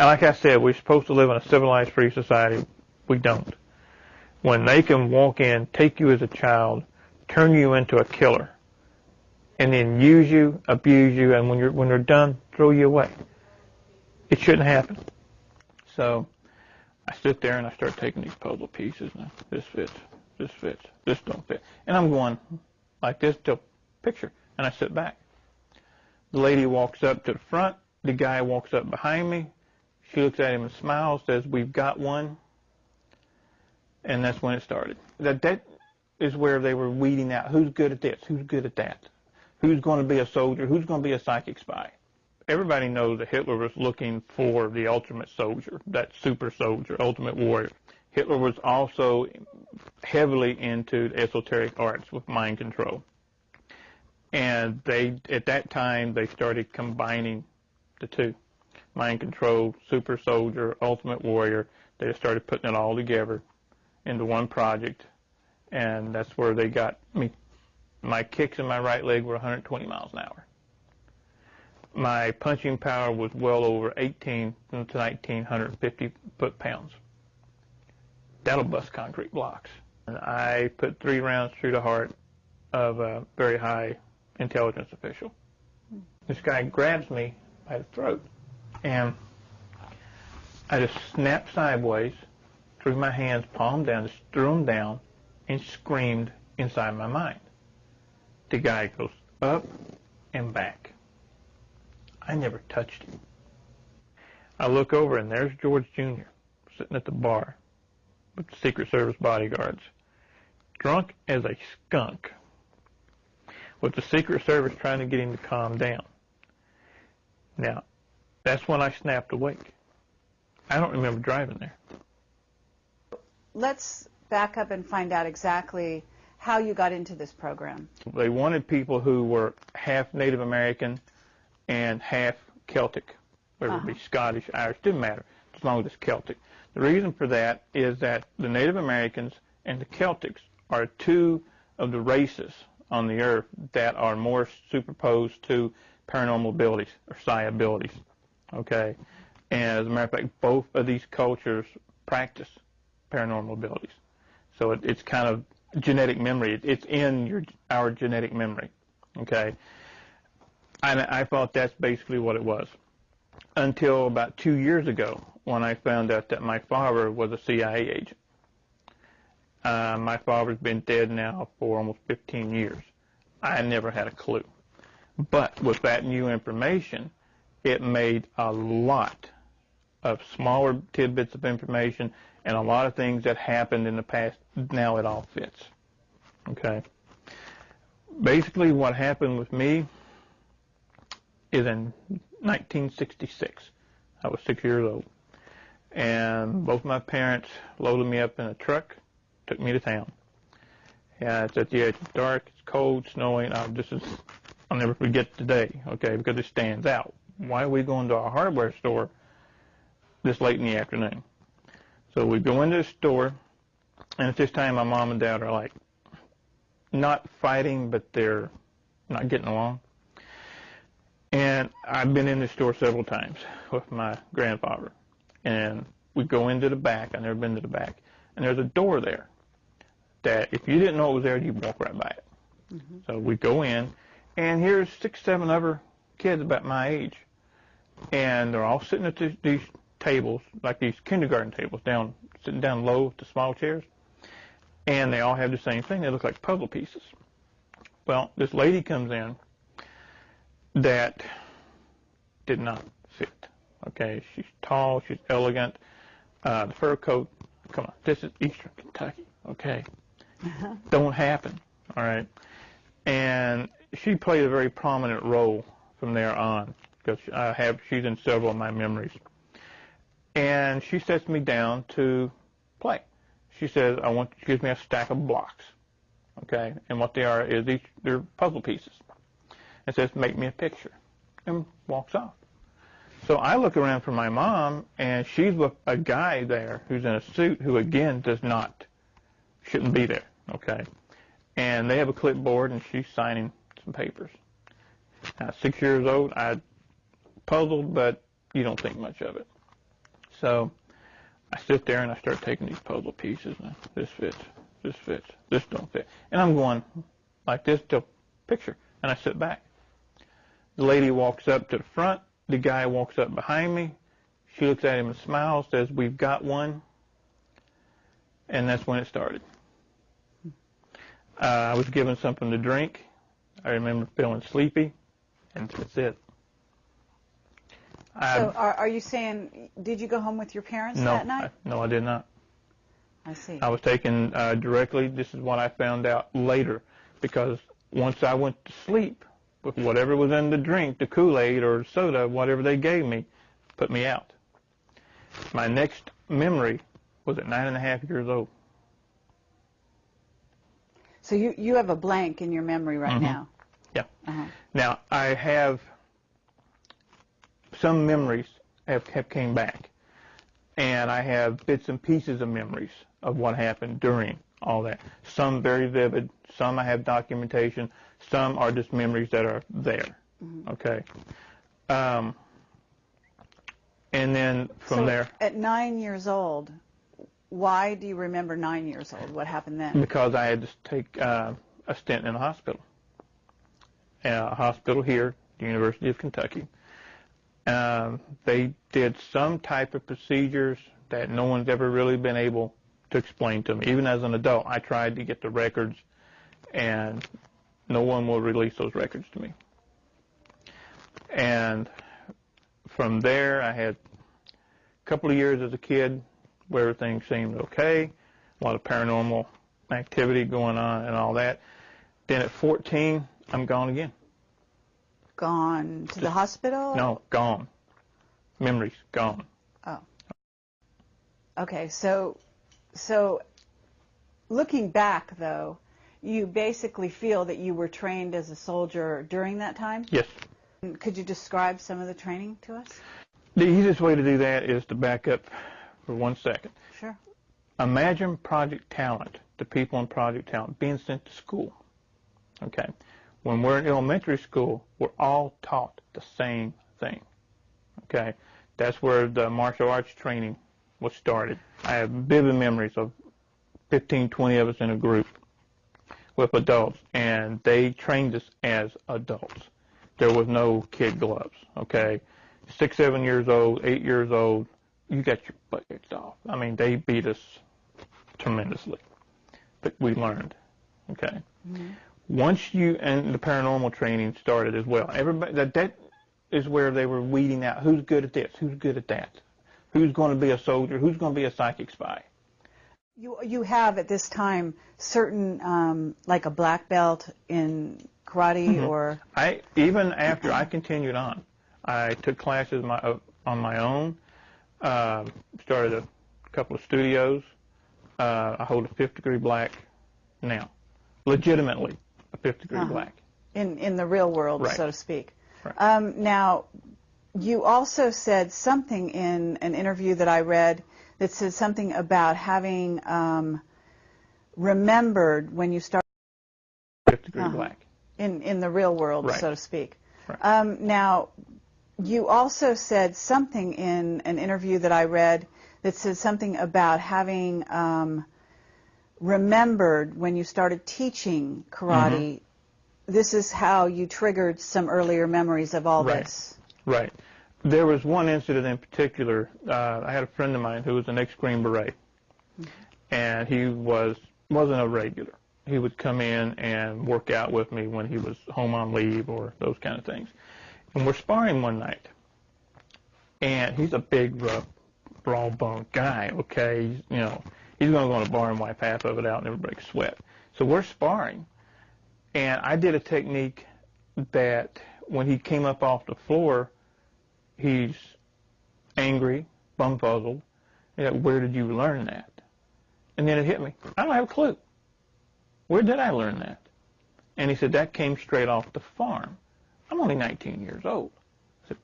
And like I said, we're supposed to live in a civilized, free society. We don't. When they can walk in, take you as a child, turn you into a killer, and then use you, abuse you, and when they're done, throw you away. It shouldn't happen. So I sit there and I start taking these puzzle pieces. And this fits, this don't fit. And I'm going like this till picture. And I sit back. The lady walks up to the front. The guy walks up behind me. She looks at him and smiles, says, "We've got one." And that's when it started. That is where they were weeding out who's good at this, who's good at that, who's going to be a soldier, who's going to be a psychic spy. Everybody knows that Hitler was looking for the ultimate soldier, that super soldier, ultimate warrior. Hitler was also heavily into the esoteric arts with mind control. And at that time, they started combining the two. Mind control, super soldier, ultimate warrior. They just started putting it all together into one project, and that's where they got me. My kicks in my right leg were 120 miles an hour. My punching power was well over 18 to 1,950 foot-pounds. That'll bust concrete blocks. And I put 3 rounds through the heart of a very high intelligence official. This guy grabs me by the throat, and I just snapped sideways, threw my hands palm down, just threw them down, and screamed inside my mind. The guy goes up and back. I never touched him. I look over, and there's George Jr. sitting at the bar with the Secret Service bodyguards, drunk as a skunk, with the Secret Service trying to get him to calm down. Now, that's when I snapped awake. I don't remember driving there. Let's back up and find out exactly how you got into this program. They wanted people who were half Native American and half Celtic, whether it be Scottish, Irish, didn't matter, as long as it's Celtic. The reason for that is that the Native Americans and the Celtics are 2 of the races on the earth that are more superposed to paranormal abilities or psi abilities. Okay, and as a matter of fact, both of these cultures practice paranormal abilities. So it's kind of genetic memory. It's in our genetic memory. Okay, and I thought that's basically what it was until about 2 years ago when I found out that my father was a CIA agent. My father's been dead now for almost 15 years. I never had a clue. But with that new information, it made a lot of smaller tidbits of information and a lot of things that happened in the past. Now it all fits. Okay. Basically, what happened with me is in 1966. I was 6 years old. And both my parents loaded me up in a truck, took me to town. Yeah, it's at the edge. It's dark, it's cold, snowing. I'll never forget today, okay, because it stands out. Why are we going to a hardware store this late in the afternoon? So we go into the store, and at this time my mom and dad are like not fighting, but they're not getting along. And I've been in the store several times with my grandfather. And we go into the back. I've never been to the back. And there's a door there that if you didn't know it was there, you'd walk right by it. Mm-hmm. So we go in, and here's 6, 7 other kids about my age. And they're all sitting at these tables, like these kindergarten tables, sitting down low with the small chairs. And they all have the same thing. They look like puzzle pieces. Well, this lady comes in that did not fit. Okay, she's tall, she's elegant. The fur coat come on, this is Eastern Kentucky, okay? Don't happen, all right? And she played a very prominent role from there on, because she's in several of my memories. And she sets me down to play. She says, she gives me a stack of blocks, okay? And what they are is they're puzzle pieces. And says, make me a picture, and walks off. So I look around for my mom, and she's with a guy there who's in a suit who, again, shouldn't be there, okay? And they have a clipboard, and she's signing some papers. Now, 6 years old, I puzzled, but you don't think much of it. So I sit there, and I start taking these puzzle pieces, and this fits, this don't fit. And I'm going like this to picture, and I sit back. The lady walks up to the front. The guy walks up behind me. She looks at him and smiles, says, we've got one. And that's when it started. I was given something to drink. I remember feeling sleepy, and that's it. So are you saying, did you go home with your parents that night? No, I did not. I see. I was taken directly. This is what I found out later, because once I went to sleep, with whatever was in the drink, the Kool-Aid or soda, whatever they gave me, put me out. My next memory was at 9.5 years old. So you have a blank in your memory right now. Yeah. Now, I have some memories have came back, and I have bits and pieces of memories of what happened during all that. Some very vivid, some I have documentation, some are just memories that are there, okay? And then from there... At 9 years old, why do you remember 9 years old? What happened then? Because I had to take a stint in a hospital. A hospital here, the University of Kentucky. They did some type of procedures that no one's ever really been able to explain to me. Even as an adult, I tried to get the records, and no one will release those records to me. And from there, I had a couple of years as a kid where everything seemed okay, a lot of paranormal activity going on and all that. Then at 14, I'm gone again. Gone to the hospital? No, gone. Memories, gone. Oh. Okay, so looking back, though, you basically feel that you were trained as a soldier during that time? Yes. Could you describe some of the training to us? The easiest way to do that is to back up for 1 second. Sure. Imagine Project Talent, the people in Project Talent, being sent to school. Okay. When we're in elementary school, we're all taught the same thing. Okay. That's where the martial arts training was started. I have vivid memories of 15, 20 of us in a group with adults, and they trained us as adults. There was no kid gloves, okay? 6, 7 years old, 8 years old, you got your butt kicked off. I mean, they beat us tremendously, but we learned, okay? Once and the paranormal training started as well. Everybody, that is where they were weeding out who's good at this, who's good at that, who's going to be a soldier, who's going to be a psychic spy. You have at this time certain, like a black belt in karate or... Even after I continued on, I took classes on my own, started a couple of studios. I hold a 5th degree black now, legitimately a 5th degree black. In the real world, right. So to speak. Right. Now, you also said something in an interview that I read that said something about having remembered when you started 5th degree black. In the real world, right. So to speak. Right. Now, you also said something in an interview that I read that said something about having remembered when you started teaching karate. This is how you triggered some earlier memories of all this. Right. There was one incident in particular. I had a friend of mine who was an ex-Green Beret, and he wasn't a regular. He would come in and work out with me when he was home on leave or those kind of things. And we're sparring one night, and he's a big, rough, raw-boned guy. Okay, He's going to go in a bar and wipe half of it out and never break a sweat. So we're sparring. And I did a technique that when he came up off the floor, he's angry, bumfuzzled. Where did you learn that? And then it hit me. I don't have a clue. Where did I learn that? And he said, that came straight off the farm. I'm only 19 years old. I said,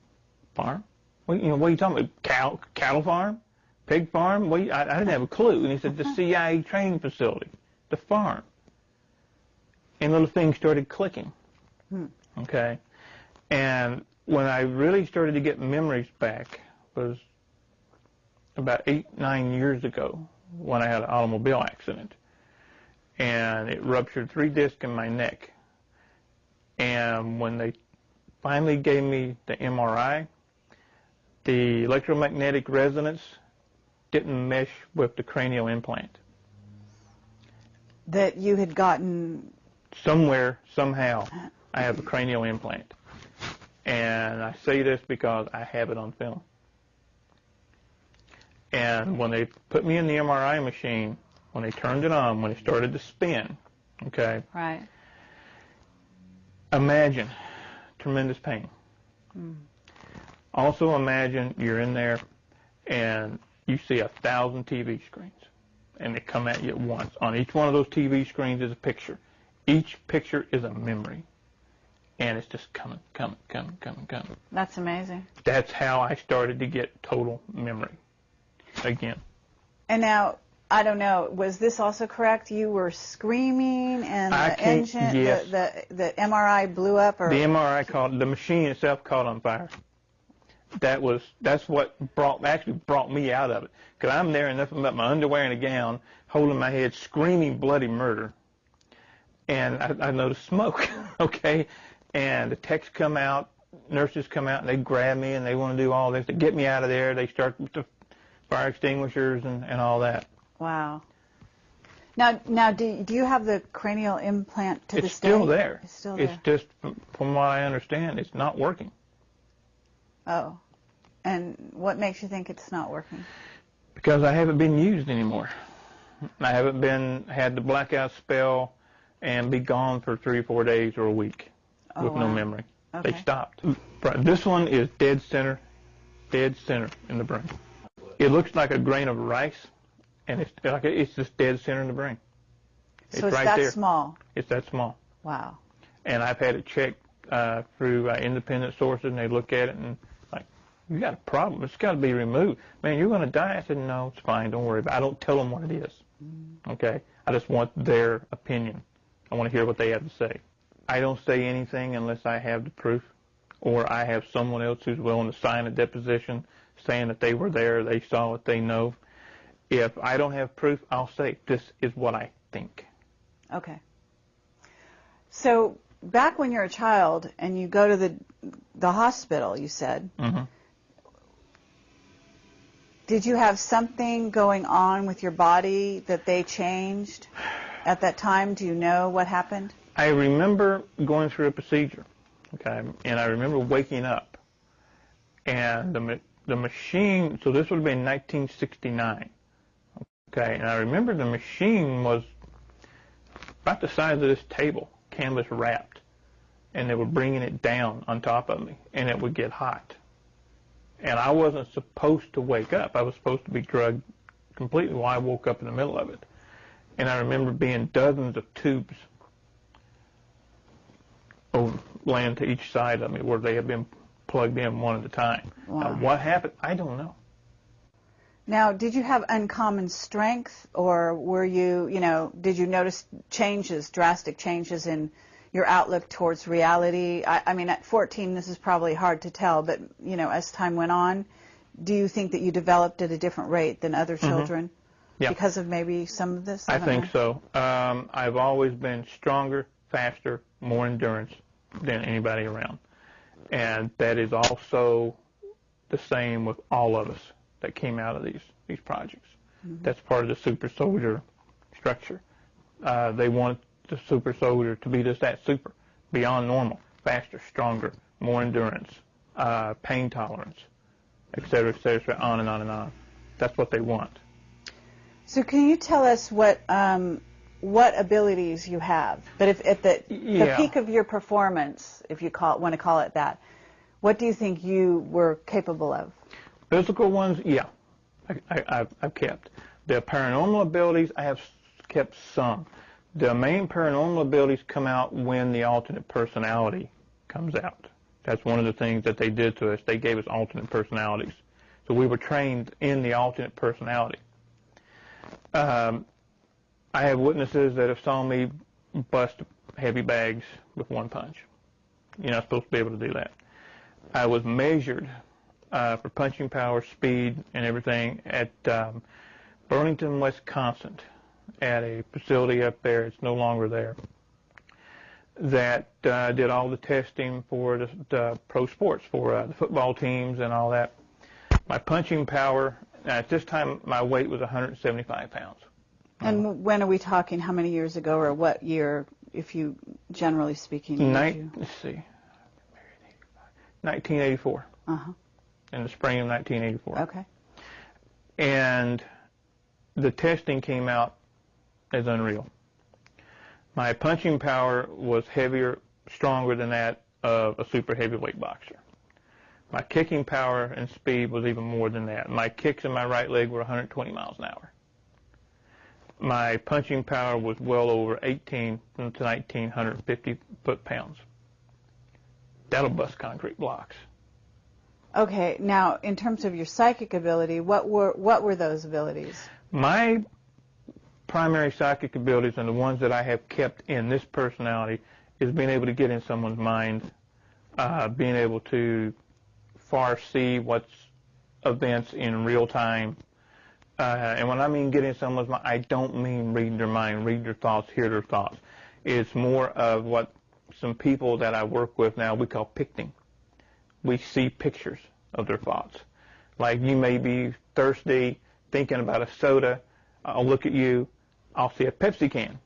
farm? What are you talking about? Cattle farm? Pig farm? I didn't have a clue. And he said, the CIA training facility, the farm. And little things started clicking. Okay? And when I really started to get memories back was about 8-9 years ago when I had an automobile accident. And it ruptured 3 discs in my neck. And when they finally gave me the MRI, the electromagnetic resonance didn't mesh with the cranial implant. That you had gotten... Somewhere, somehow, I have a cranial implant. And I say this because I have it on film. And when they put me in the MRI machine, when they turned it on, when it started to spin, okay? Right. Imagine tremendous pain. Also imagine you're in there and you see 1,000 TV screens and they come at you at once. On each one of those TV screens is a picture. Each picture is a memory. And it's just coming. That's amazing. That's how I started to get total memory again. And now, I don't know, was this also correct? You were screaming and the engine, yes. the MRI blew up? Or? The MRI the machine itself caught on fire. That's what actually brought me out of it. Because I'm there in nothing but my underwear and a gown, holding my head, screaming bloody murder. And I noticed smoke, okay? And the techs come out, nurses come out, and they grab me, and they want to do all this to get me out of there. They start with the fire extinguishers and all that. Wow. Now, do you have the cranial implant to this day? It's still there. It's still there. It's just, from what I understand, it's not working. Oh. And what makes you think it's not working? Because I haven't been used anymore. I haven't had the blackout spell and be gone for 3 or 4 days or a week with no memory. Okay. They stopped. This one is dead center in the brain. It looks like a grain of rice, and it's just dead center in the brain. So it's right that there. Small? It's that small. Wow. And I've had it checked through independent sources, and they look at it and like, you got a problem. It's got to be removed. Man, you're going to die. I said, no, it's fine. Don't worry about it. I don't tell them what it is. Okay? I just want their opinion. I want to hear what they have to say. I don't say anything unless I have the proof, or I have someone else who's willing to sign a deposition saying that they were there, they saw it, they know. If I don't have proof, I'll say, this is what I think. Okay. So back when you're a child and you go to the hospital, you said, did you have something going on with your body that they changed at that time? Do you know what happened? I remember going through a procedure, okay, and I remember waking up, and the machine, so this would have been 1969, okay, and I remember the machine was about the size of this table, canvas wrapped, and they were bringing it down on top of me, and it would get hot. And I wasn't supposed to wake up. I was supposed to be drugged completely while I woke up in the middle of it. And I remember being dozens of tubes laying to each side of me where they had been plugged in one at a time. Wow. Now, what happened? I don't know. Now, did you have uncommon strength, or were you, did you notice drastic changes in your outlook towards reality? I mean, at 14, this is probably hard to tell, but, as time went on, do you think that you developed at a different rate than other children? Yeah. Because of maybe some of this? I think so. I've always been stronger, faster, more endurance than anybody around. And that is also the same with all of us that came out of these projects. That's part of the super soldier structure. They want the super soldier to be just that super, beyond normal, faster, stronger, more endurance, pain tolerance, et cetera, on and on and on. That's what they want. So can you tell us what abilities you have? But if at the peak of your performance, if you want to call it that, what do you think you were capable of? Physical ones, yeah, I've kept. The paranormal abilities, I have kept some. The main paranormal abilities come out when the alternate personality comes out. That's one of the things that they did to us. They gave us alternate personalities. So we were trained in the alternate personality. I have witnesses that have saw me bust heavy bags with one punch. You're not supposed to be able to do that. I was measured for punching power, speed, and everything at Burlington, Wisconsin, at a facility up there. It's no longer there. That did all the testing for the pro sports, for the football teams and all that. My punching power, at this time, my weight was 175 pounds. And when are we talking? How many years ago, or what year, if you, generally speaking? Let's see, 1984. Uh-huh. In the spring of 1984. Okay. And the testing came out as unreal. My punching power was heavier, stronger than that of a super heavyweight boxer. My kicking power and speed was even more than that. My kicks in my right leg were 120 miles an hour. My punching power was well over 18 to 1,950 foot-pounds. That'll bust concrete blocks. Okay. Now, in terms of your psychic ability, what were those abilities? My primary psychic abilities, and the ones that I have kept in this personality, is being able to get in someone's mind, being able to foresee what's events in real time. And when I mean get in someone's mind, I don't mean read their mind, read their thoughts, hear their thoughts. It's more of what some people that I work with now we call picting. We see pictures of their thoughts. Like you may be thirsty, thinking about a soda. I'll look at you. I'll see a Pepsi can.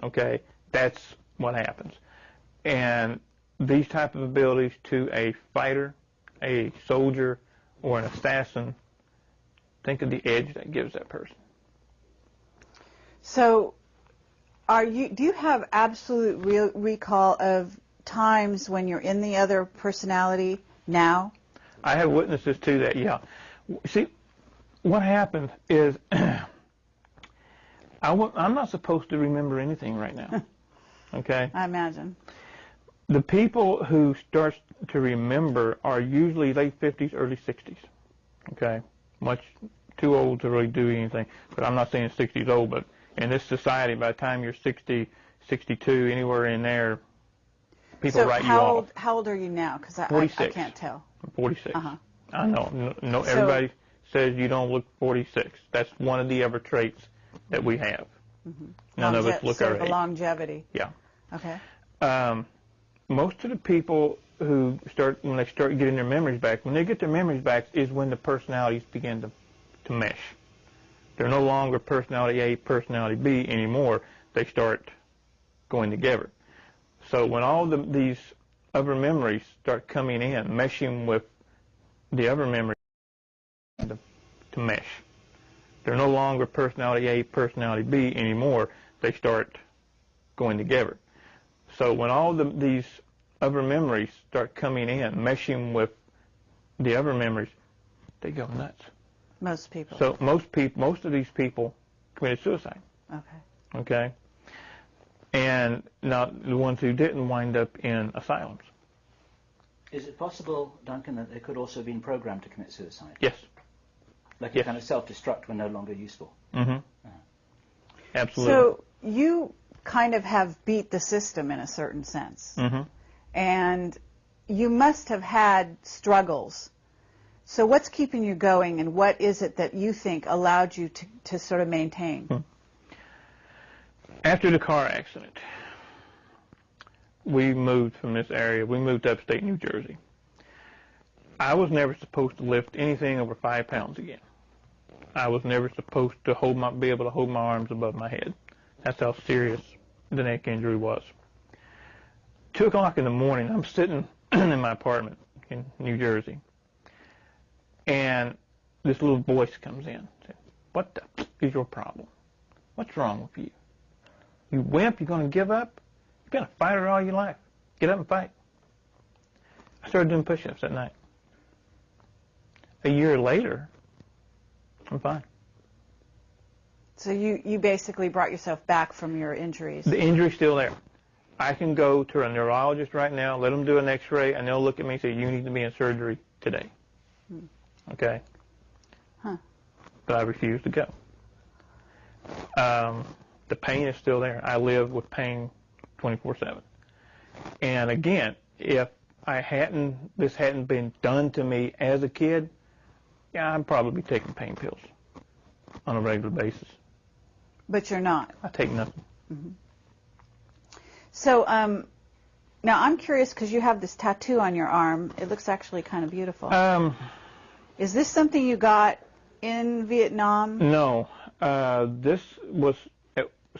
Okay? That's what happens. And these type of abilities to a fighter, a soldier, or an assassin, think of the edge that gives that person. So, do you have absolute recall of times when you're in the other personality now? I have witnesses to that, yeah. See, what happened is I'm not supposed to remember anything right now, okay? I imagine. The people who start to remember are usually late 50s, early 60s, okay? Much too old to really do anything, but I'm not saying 60's old, but in this society, by the time you're 60, 62, anywhere in there, people write you off. How old are you now? Because I can't tell. I'm 46. Uh-huh. I know. No, everybody says you don't look 46. That's one of the other traits that we have. Mm-hmm. None of us look our age. Longevity. Yeah. Okay. Most of the people who when they start getting their memories back, when they get their memories back is when the personalities begin to mesh. They're no longer personality A, personality B anymore. They start going together. So when all these other memories start coming in, meshing with the other memories to mesh. They're no longer personality A, personality B anymore. They start going together. So when all these other memories start coming in, meshing with the other memories, they go nuts. Most people. So most of these people committed suicide. Okay. Okay. And now the ones who didn't wind up in asylums. Is it possible, Duncan, that they could also have been programmed to commit suicide? Yes. Like a kind of self-destruct when no longer useful? Mm-hmm. Uh-huh. Absolutely. So you kind of have beat the system in a certain sense. Mm-hmm. And you must have had struggles. So what's keeping you going, and what is it that you think allowed you to sort of maintain? Hmm. After the car accident, we moved from this area. We moved to upstate New Jersey. I was never supposed to lift anything over 5 pounds again. I was never supposed to be able to hold my arms above my head. That's how serious the neck injury was. 2 o'clock in the morning, I'm sitting in my apartment in New Jersey, and this little voice comes in. What the is your problem? What's wrong with you? You wimp, you're going to give up? You've been a fighter all your life. Get up and fight. I started doing push-ups at night. A year later, I'm fine. So you basically brought yourself back from your injuries. The injury's still there. I can go to a neurologist right now, let them do an x-ray, and they'll look at me and say, you need to be in surgery today. Okay? Huh. But I refuse to go. The pain is still there. I live with pain 24/7. And again, if this hadn't been done to me as a kid, yeah, I'd probably be taking pain pills on a regular basis. But you're not. I take nothing. Mm-hmm. So now I'm curious because you have this tattoo on your arm. It looks actually kind of beautiful. Is this something you got in Vietnam? No. This was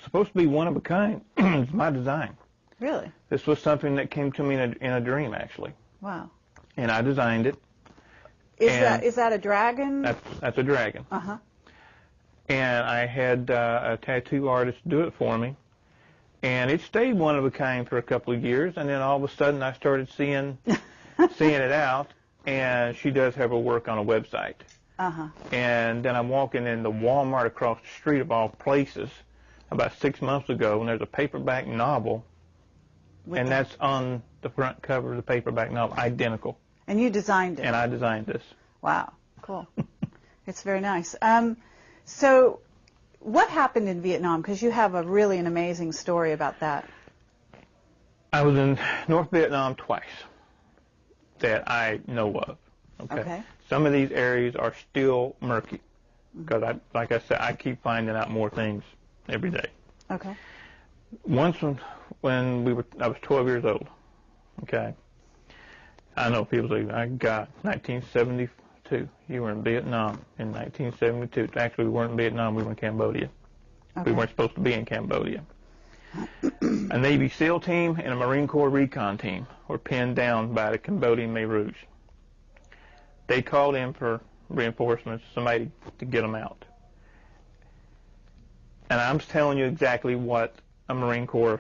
supposed to be one of a kind. It's my design. Really? This was something that came to me in a dream, actually. Wow. And I designed it. Is that a dragon? That's a dragon. Uh-huh. And I had a tattoo artist do it for me. And it stayed one of a kind for a couple of years, and then all of a sudden I started seeing it out, and she does have her work on a website. Uh-huh. And then I'm walking in the Walmart across the street of all places about 6 months ago, and there's a paperback novel, and that's on the front cover of the paperback novel, identical. And you designed it? And I designed this. Wow, cool. It's very nice. So what happened in Vietnam? Because you have an amazing story about that. I was in North Vietnam twice that I know of. Okay. Some of these areas are still murky because, like I said, I keep finding out more things every day. Okay. Once when I was 12 years old. Okay. I know people say, I got 1972. You were in Vietnam in 1972. Actually, we weren't in Vietnam. We were in Cambodia. Okay. We weren't supposed to be in Cambodia. A Navy SEAL team and a Marine Corps recon team were pinned down by the Cambodian Khmer Rouge. They called in for reinforcements, somebody to get them out. And I'm telling you exactly what a Marine Corps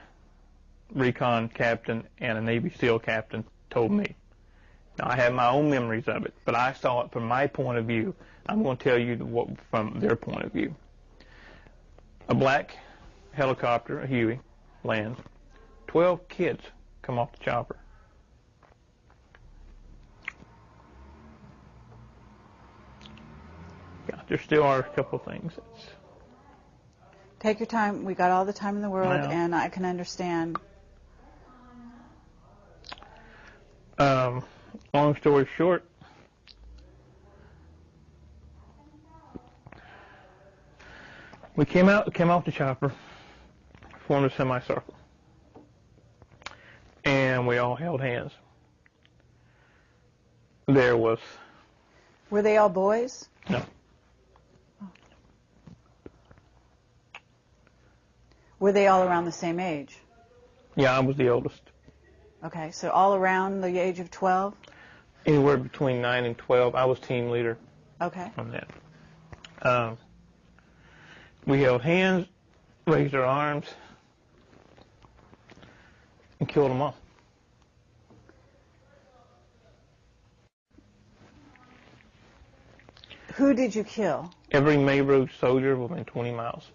recon captain and a Navy SEAL captain told me. Now, I have my own memories of it, but I saw it from my point of view. I'm going to tell you what from their point of view. A black helicopter, a Huey, lands. 12 kids come off the chopper. Yeah, there still are a couple of things. Take your time. We got all the time in the world, Now, and I can understand. Long story short, we came off the chopper, formed a semicircle, and we all held hands. There was... Were they all boys? No. Oh. Were they all around the same age? Yeah, I was the oldest. Okay, so all around the age of 12? Anywhere between 9 and 12. I was team leader. Okay. On that. We held hands, raised our arms, and killed them all. Who did you kill? Every Khmer Rouge soldier within 20 miles.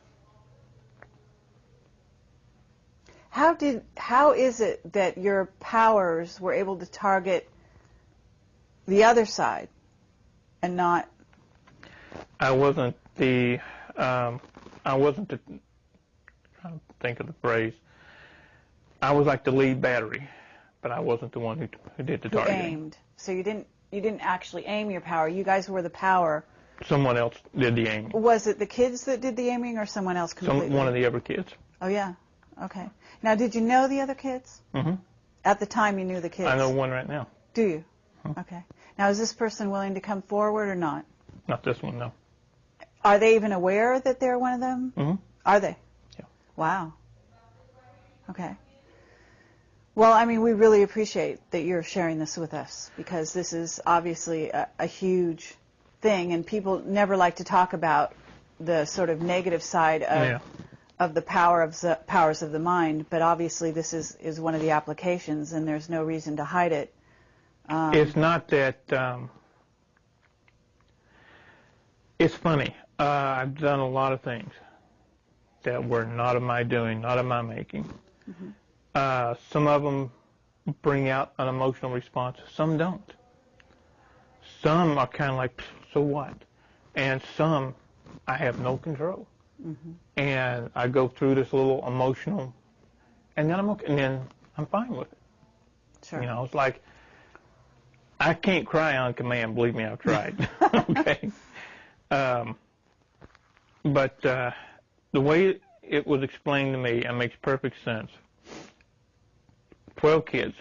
How is it that your powers were able to target the other side and not? I wasn't the trying to think of the phrase. I was like the lead battery, but I wasn't the one who did the targeting. Who aimed. So you didn't actually aim your power. You guys were the power. Someone else did the aiming. Was it the kids that did the aiming or someone else completely? One of the other kids. Oh, yeah. Okay. Now, did you know the other kids? Mm-hmm. At the time you knew the kids? I know one right now. Do you? Mm-hmm. Okay. Now, is this person willing to come forward or not? Not this one, no. Are they even aware that they're one of them? Mm-hmm. Are they? Yeah. Wow. Okay. Well, I mean, we really appreciate that you're sharing this with us because this is obviously a huge thing, and people never like to talk about the sort of negative side of Yeah. of the powers of the mind, but obviously this is one of the applications, and there's no reason to hide it. It's not that. It's funny. I've done a lot of things that were not of my doing, not of my making. Some of them bring out an emotional response. Some don't. Some are kind of like, so what? And some, I have no control. And I go through this little emotional, and then I'm okay, and then I'm fine with it. Sure. You know, it's like, I can't cry on command. Believe me, I've tried. Okay. But the way it was explained to me, it makes perfect sense. 12 kids.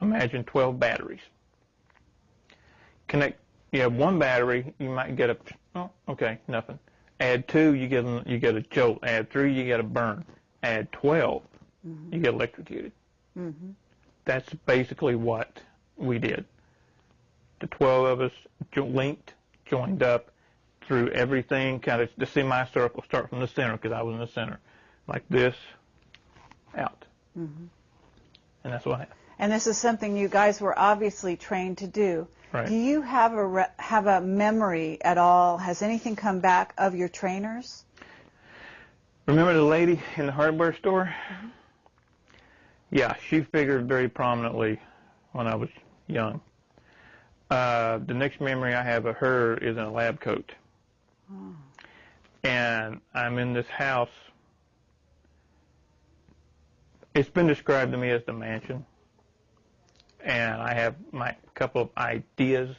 Imagine 12 batteries. You have one battery, you might get nothing. Add 2, you get a jolt. Add 3, you get a burn. Add 12, you get electrocuted. That's basically what we did. The 12 of us joined up through everything, kind of the semicircle, start from the center, because I was in the center, like this, out. And that's what happened. And this is something you guys were obviously trained to do. Right. Do you have a memory at all? Has anything come back of your trainers? Remember the lady in the hardware store? Yeah, she figured very prominently when I was young. The next memory I have of her is in a lab coat. And I'm in this house. It's been described to me as the mansion. And I have my couple of ideas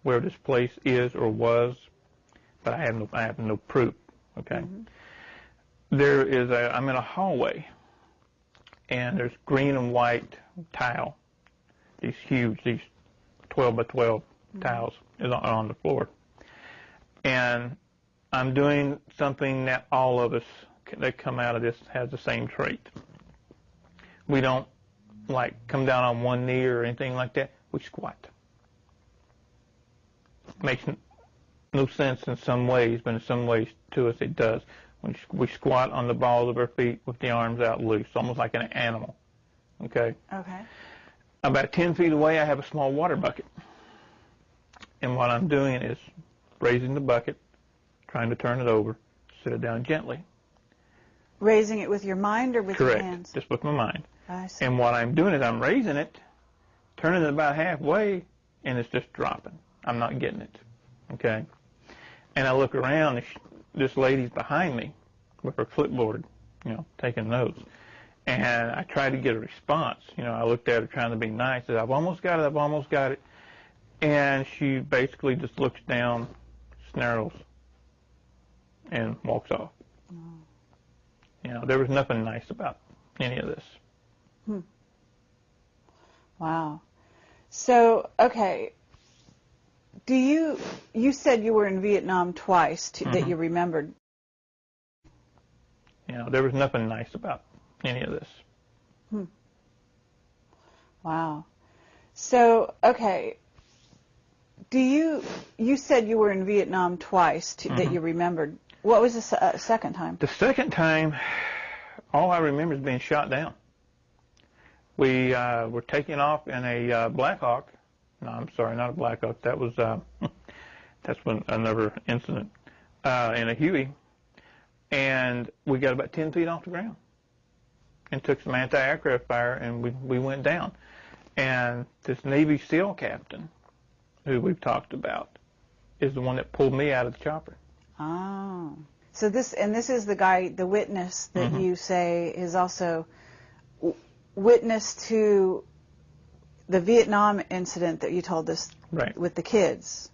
where this place is or was, but I have no proof. Okay. I'm in a hallway, and there's green and white tile. These 12 by 12 tiles are on the floor. And I'm doing something that all of us that come out of this has the same trait. We don't come down on one knee or anything like that. We squat. Makes no sense in some ways, but in some ways to us it does. We squat on the balls of our feet with the arms out loose, almost like an animal. Okay? Okay. About 10 feet away, I have a small water bucket. And what I'm doing is raising the bucket, trying to turn it over, sit it down gently. Raising it with your mind or with Correct. your hands? Just with my mind. I see. And what I'm doing is I'm raising it, turning it about halfway, and it's just dropping. I'm not getting it. Okay? And I look around, this lady's behind me with her clipboard, taking notes. And I tried to get a response. I looked at her trying to be nice. I said, I've almost got it. And she basically just looks down, snarls, and walks off. There was nothing nice about any of this. Wow. So, okay, you said you were in Vietnam twice that you remembered. There was nothing nice about any of this. Wow. So, okay, you said you were in Vietnam twice that you remembered. What was the second time? The second time, all I remember is being shot down. We were taking off in a Black Hawk. No, I'm sorry, not a Black Hawk. That was that's another incident in a Huey, and we got about 10 feet off the ground, and took some anti-aircraft fire, and we went down. And this Navy SEAL captain, who we've talked about, is the one that pulled me out of the chopper. Oh, so this is the guy, the witness that you say is also witness to the Vietnam incident that you told us with the kids.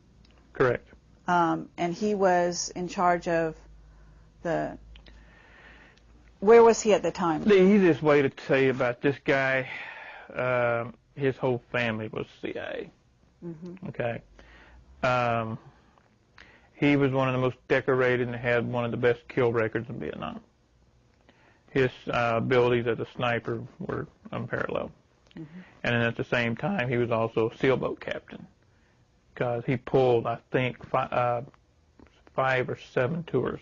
Correct. And he was in charge of where was he at the time? The easiest way to tell you about this guy, his whole family was CIA. Okay. He was one of the most decorated and had one of the best kill records in Vietnam. His abilities as a sniper were unparalleled. And then at the same time, he was also a sailboat captain, because he pulled, I think, 5 or 7 tours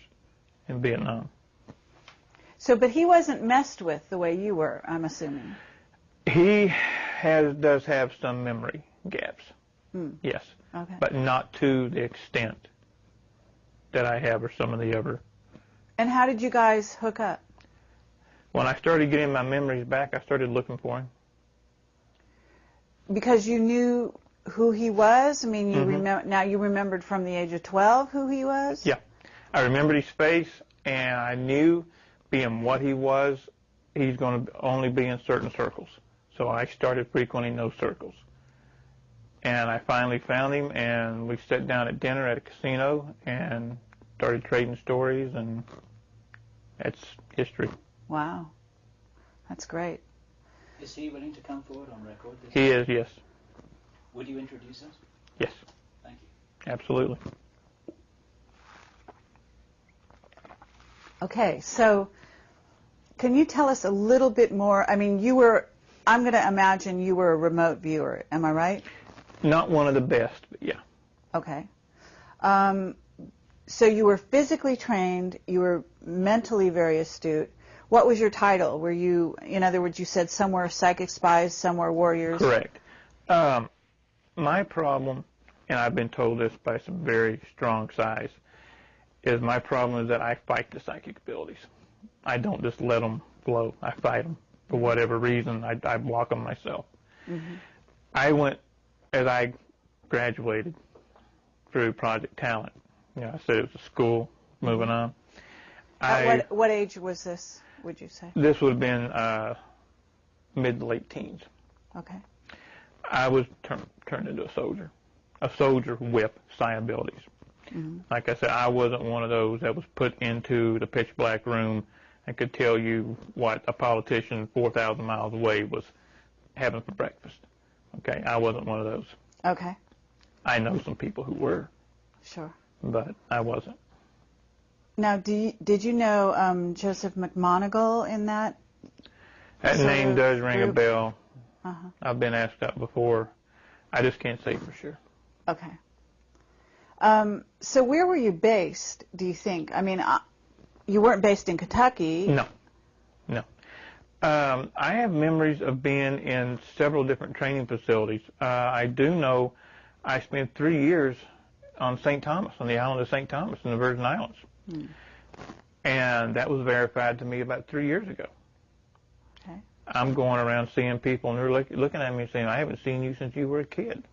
in Vietnam. So, but he wasn't messed with the way you were, I'm assuming. He does have some memory gaps, yes, Okay. but not to the extent that I have or some of the other. And how did you guys hook up? When I started getting my memories back, I started looking for him. Because you knew who he was? I mean, you now you remembered from the age of 12 who he was? Yeah. I remembered his face, and I knew, being what he was, he's going to only be in certain circles. So I started frequenting those circles. And I finally found him, and we sat down at dinner at a casino and started trading stories, and that's history. Wow. That's great. Is he willing to come forward on record? He is, yes. Would you introduce us? Yes. Thank you. Absolutely. Okay, so can you tell us a little bit more? I mean, I'm going to imagine you were a remote viewer. Am I right? Not one of the best, but yeah. Okay. So you were physically trained. You were mentally very astute. What was your title? Were you, in other words, you said some were psychic spies, some were warriors? Correct. My problem, and I've been told this by some very strong size, is my problem is that I fight the psychic abilities. I don't just let them flow. I fight them for whatever reason. I block them myself. I went, as I graduated through Project Talent, I said it was a school, moving on. At what age was this, would you say? This would have been mid to late teens. Okay. I was turned into a soldier with psi abilities. Like I said, I wasn't one of those that was put into the pitch black room and could tell you what a politician 4,000 miles away was having for breakfast. Okay, I wasn't one of those. Okay. I know some people who were. Sure. But I wasn't. Now, did you know Joseph McMonigal in that? That name does ring a bell. Uh-huh. I've been asked that before. I just can't say for sure. Okay. So where were you based, do you think? I mean, you weren't based in Kentucky. No. I have memories of being in several different training facilities. I do know I spent 3 years on St. Thomas, on the island of St. Thomas in the Virgin Islands. And that was verified to me about 3 years ago. Okay. I'm going around seeing people, and they're looking at me saying, I haven't seen you since you were a kid.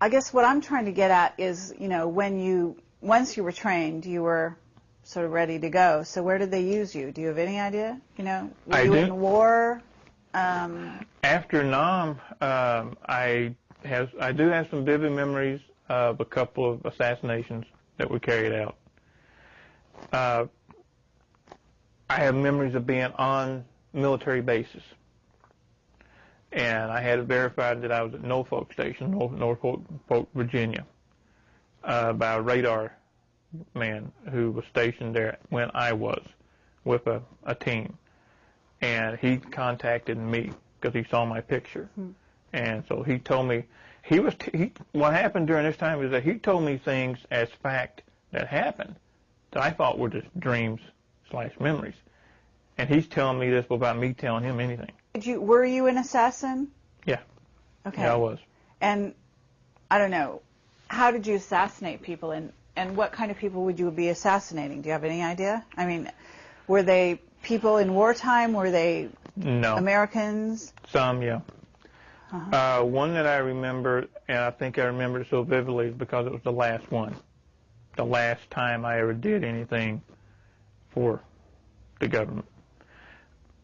I guess what I'm trying to get at is, once you were trained, you were sort of ready to go. So where did they use you? Do you have any idea? Were you in war? After Nam, I do have some vivid memories of a couple of assassinations that were carried out. I have memories of being on military bases. And I had it verified that I was at Norfolk Station, Norfolk, Virginia, by a radar man who was stationed there when I was with a team. And he contacted me because he saw my picture. And so he told me, what happened during this time is that he told me things as fact that happened that I thought were just dreams/memories. And he's telling me this without me telling him anything. Were you an assassin? Yeah. Okay. Yeah, I was. And I don't know, how did you assassinate people, and what kind of people would you be assassinating? Do you have any idea? I mean, were they people in wartime? Were they Americans? Some, yeah. One that I remember, and I think I remember it so vividly, is because it was the last one. The last time I ever did anything for the government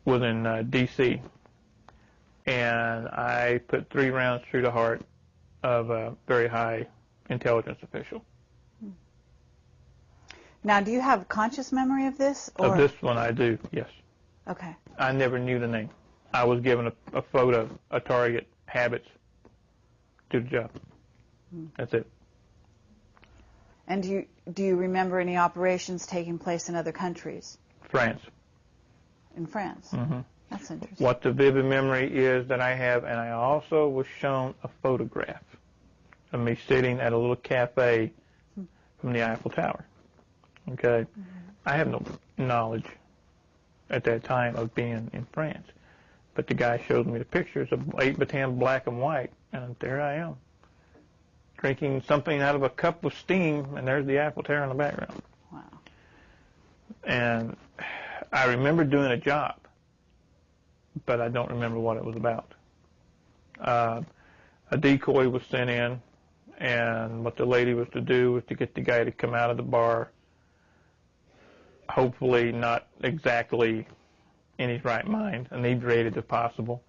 was in D.C. And I put 3 rounds through the heart of a very high intelligence official. Now, do you have conscious memory of this? Of this one, I do, yes. Okay. I never knew the name. I was given a photo, a target, habits, do the job. That's it. And do you remember any operations taking place in other countries? France. In France? Mm-hmm. That's interesting. What the vivid memory is that I have, and I also was shown a photograph of me sitting at a little cafe from the Eiffel Tower. Okay? I have no knowledge at that time of being in France. But the guy showed me the pictures of 8x10 black and white, and there I am, drinking something out of a cup with steam, and there's the Eiffel Tower in the background. Wow. And I remember doing a job, but I don't remember what it was about. A decoy was sent in, and what the lady was to do was to get the guy to come out of the bar, hopefully not exactly in his right mind, inebriated if possible.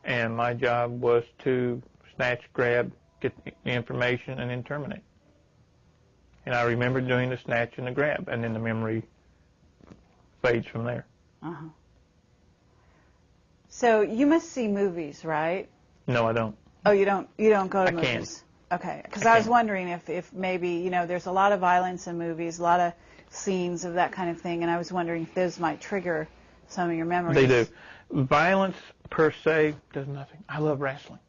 And my job was to snatch, grab, get the information, and then terminate. And I remember doing the snatch and the grab, and then the memory fades from there. Uh-huh. So you must see movies, right? No, I don't. Oh, you don't go to movies? Can't. Okay, because I was wondering if maybe, you know, there's a lot of violence in movies, a lot of scenes of that kind of thing, and I was wondering if those might trigger some of your memories. They do. Violence per se does nothing. I love wrestling.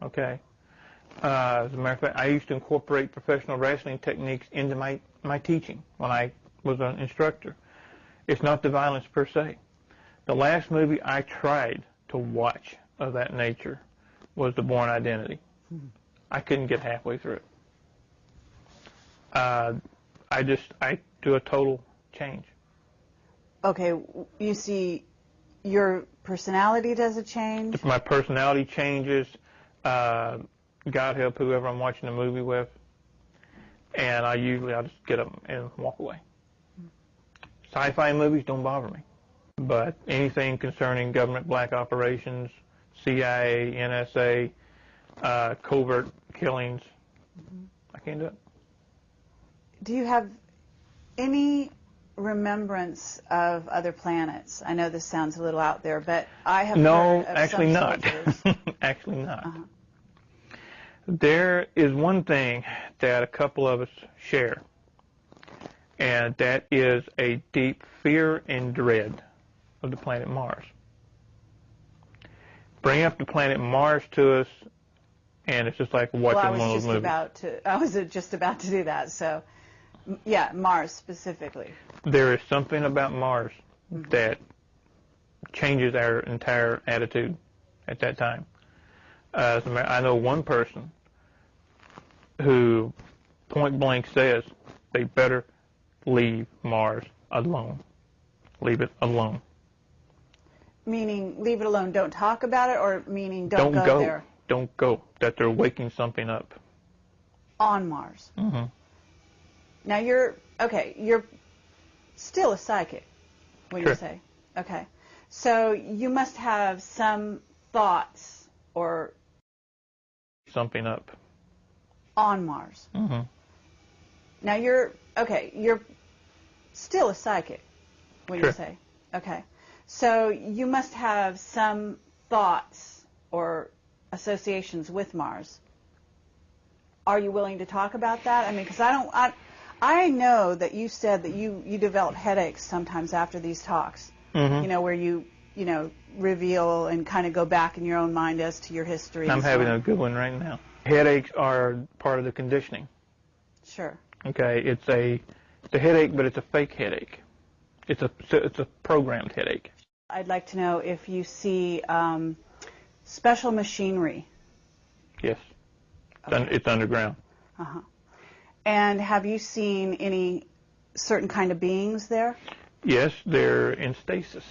Okay. As a matter of fact, I used to incorporate professional wrestling techniques into my teaching when I was an instructor. It's not the violence per se. The last movie I tried to watch of that nature was The Bourne Identity. I couldn't get halfway through it. I do a total change. Okay, you see your personality does a change? My personality changes. God help whoever I'm watching a movie with. And I'll just get up and walk away. Sci-fi movies don't bother me. But anything concerning government black operations, CIA, NSA, covert killings, I can't do it. Do you have any remembrance of other planets? I know this sounds a little out there, but I have No, heard of actually some not. soldiers. Actually not. Uh-huh. There is one thing that a couple of us share, and that is a deep fear and dread of the planet Mars. Bring up the planet Mars to us, and it's just like watching one of those movies. I was just about to do that. So, yeah, Mars specifically. There is something about Mars that changes our entire attitude at that time. I know one person who point blank says they better leave Mars alone. Leave it alone. Meaning leave it alone, don't talk about it, or meaning don't go there? Don't go. That they're waking something up. On Mars. Mm-hmm. Now you're still a psychic, when Sure. you say. Okay. So you must have some thoughts or Something up. on Mars. Mm-hmm. Now you're still a psychic, when Sure. you say. Okay. So you must have some thoughts or associations with Mars. Are you willing to talk about that? I mean, because I know that you said that you develop headaches sometimes after these talks. Mm-hmm. You know, where you reveal and kind of go back in your own mind as to your history. I'm having a good one right now. Headaches are part of the conditioning. Sure. Okay, it's a headache, but it's a fake headache. It's a programmed headache. I'd like to know if you see special machinery. Yes, Okay. it's underground. Uh-huh. And have you seen any certain kind of beings there? Yes, they're in stasis.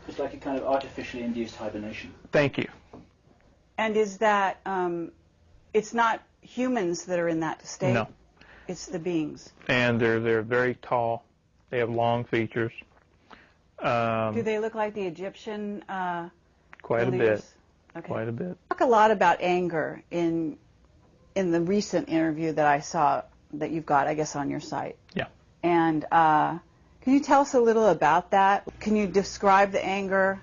It's like a kind of artificially induced hibernation. Thank you. And is that it's not humans that are in that state? No. It's the beings. And they're very tall. They have long features. Do they look like the Egyptian Quite a leaders? bit. Okay. Quite a bit. Talk a lot about anger in the recent interview that I saw that you've got, I guess, on your site. Yeah. And can you tell us a little about that? Can you describe the anger,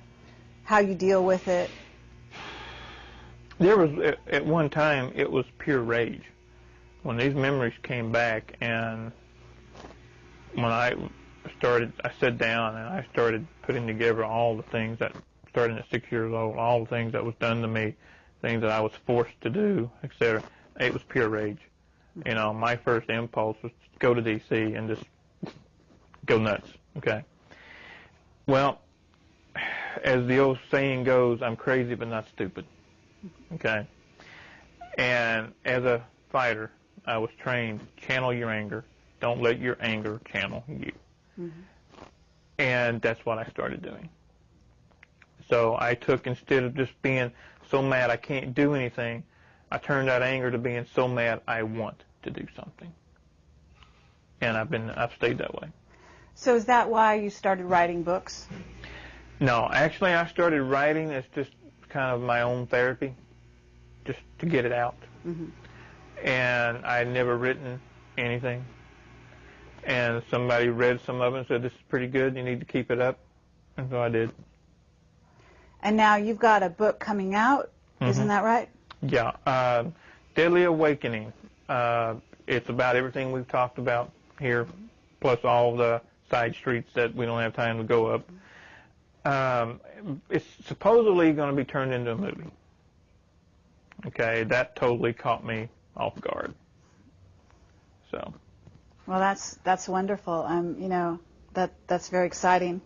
how you deal with it? There was, at one time, it was pure rage. When these memories came back, and when I sat down and I started putting together all the things that, starting at 6 years old, all the things that was done to me, things that I was forced to do, etc. It was pure rage. You know, my first impulse was to go to D.C. and just go nuts, okay? Well, as the old saying goes, I'm crazy but not stupid, okay? And as a fighter, I was trained, channel your anger. Don't let your anger channel you. Mm-hmm. And that's what I started doing. So I took, instead of just being so mad I can't do anything, I turned that anger to being so mad I want to do something. And I've stayed that way. So is that why you started writing books? No, actually I started writing as just kind of my own therapy, just to get it out. Mm-hmm. And I had never written anything. And somebody read some of it and said, this is pretty good, you need to keep it up. And so I did. And now you've got a book coming out, isn't that right? Yeah. Deadly Awakening. It's about everything we've talked about here, plus all the side streets that we don't have time to go up. It's supposedly going to be turned into a movie. Okay, that totally caught me off guard. So. Well, that's wonderful. That's very exciting.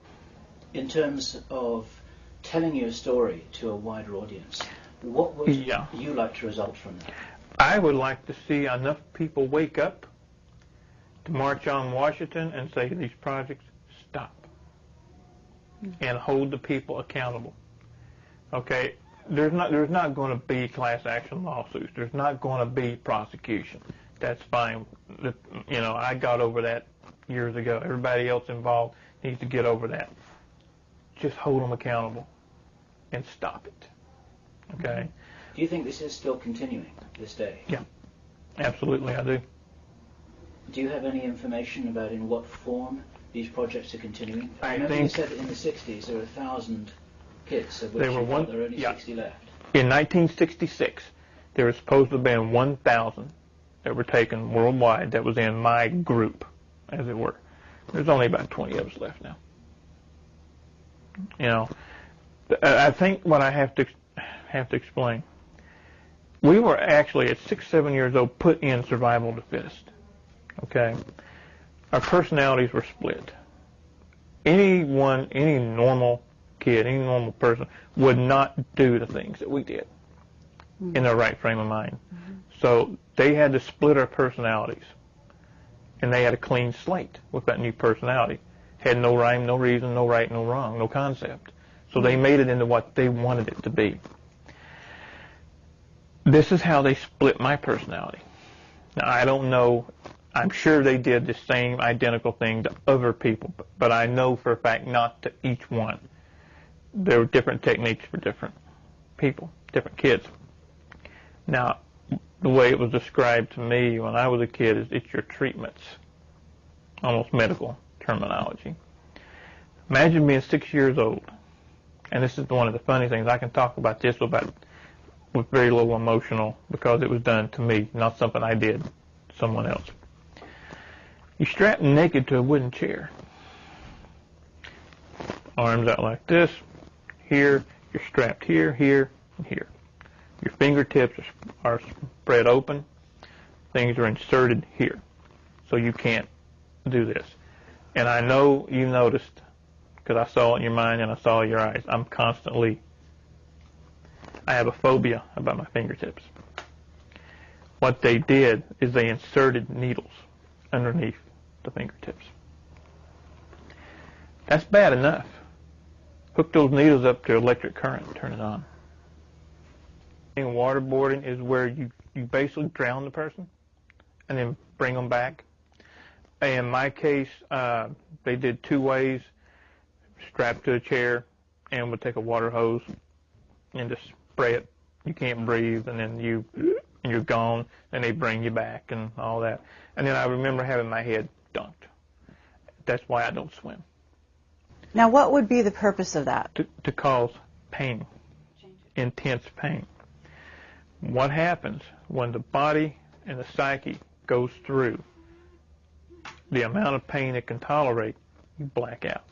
In terms of telling your story to a wider audience, what would you like to result from that? I would like to see enough people wake up to march on Washington and say to these projects, stop, and hold the people accountable. Okay, there's not going to be class action lawsuits. There's not going to be prosecution. That's fine. I got over that years ago. Everybody else involved needs to get over that. Just hold them accountable and stop it. Okay? Do you think this is still continuing this day? Yeah, absolutely I do. Do you have any information about in what form these projects are continuing? I remember think you said that in the 60s there were 1,000 kids, of which there were there are only 60 left. In 1966, there was supposed to have been 1,000 that were taken worldwide that was in my group, as it were. There's only about 20 of us left now. I think what I have to explain, we were actually at 6, 7 years old put in survival of the fittest. Okay, our personalities were split. Any normal kid, any normal person would not do the things that we did in their right frame of mind. Mm-hmm. So they had to split our personalities, and they had a clean slate with that new personality. Had no rhyme, no reason, no right, no wrong, no concept. So they made it into what they wanted it to be. This is how they split my personality. Now, I don't know. I'm sure they did the same identical thing to other people, but I know for a fact not to each one. There were different techniques for different people, different kids. Now, the way it was described to me when I was a kid is it's your treatments, almost medical terminology. Imagine being 6 years old, and this is one of the funny things. I can talk about this with very little emotional because it was done to me, not something I did to someone else. You're strapped naked to a wooden chair. Arms out like this. Here, you're strapped here, here, and here. Your fingertips are spread open. Things are inserted here. So you can't do this. And I know you noticed, because I saw it in your mind and I saw it in your eyes, I have a phobia about my fingertips. What they did is they inserted needles underneath the fingertips. That's bad enough. Hook those needles up to electric current and turn it on. Waterboarding is where you basically drown the person and then bring them back. In my case, they did 2 ways. Strapped to a chair and would take a water hose and just spray it. You can't breathe, and then you're gone, and they bring you back and all that. And then I remember having my head dunked. That's why I don't swim. Now, what would be the purpose of that? To cause pain, intense pain. What happens when the body and the psyche goes through the amount of pain it can tolerate, you black out.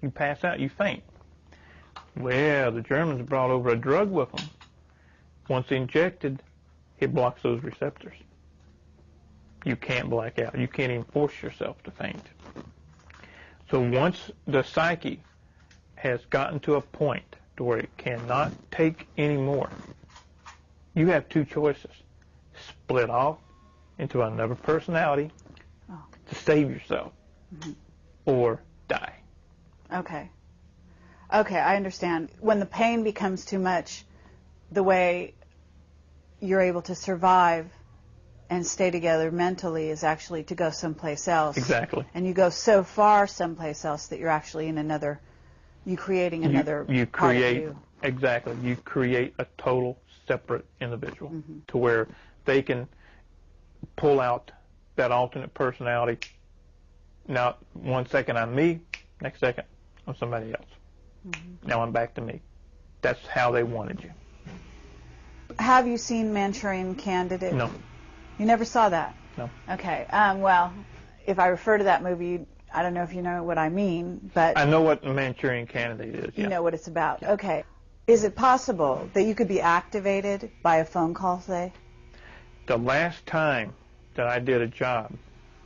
You pass out, you faint. Well, the Germans brought over a drug with them. Once injected, it blocks those receptors. You can't black out. You can't even force yourself to faint. So once the psyche has gotten to a point to where it cannot take any more, you have two choices. Split off into another personality to save yourself, or die. Okay. Okay, I understand. When the pain becomes too much, the way you're able to survive and stay together mentally is actually to go someplace else. Exactly. And you go so far someplace else that you're actually in another, creating another part of you. Exactly. You create a total separate individual to where they can pull out that alternate personality. Now, 1 second I'm me, next second I'm somebody else. Now I'm back to me. That's how they wanted you. Have you seen Manchurian Candidate? No. You never saw that? No. Okay. Well, if I refer to that movie, I don't know if you know what I mean, but... I know what Manchurian Candidate is, yeah. You know what it's about. Yeah. Okay. Is it possible that you could be activated by a phone call, say? The last time that I did a job,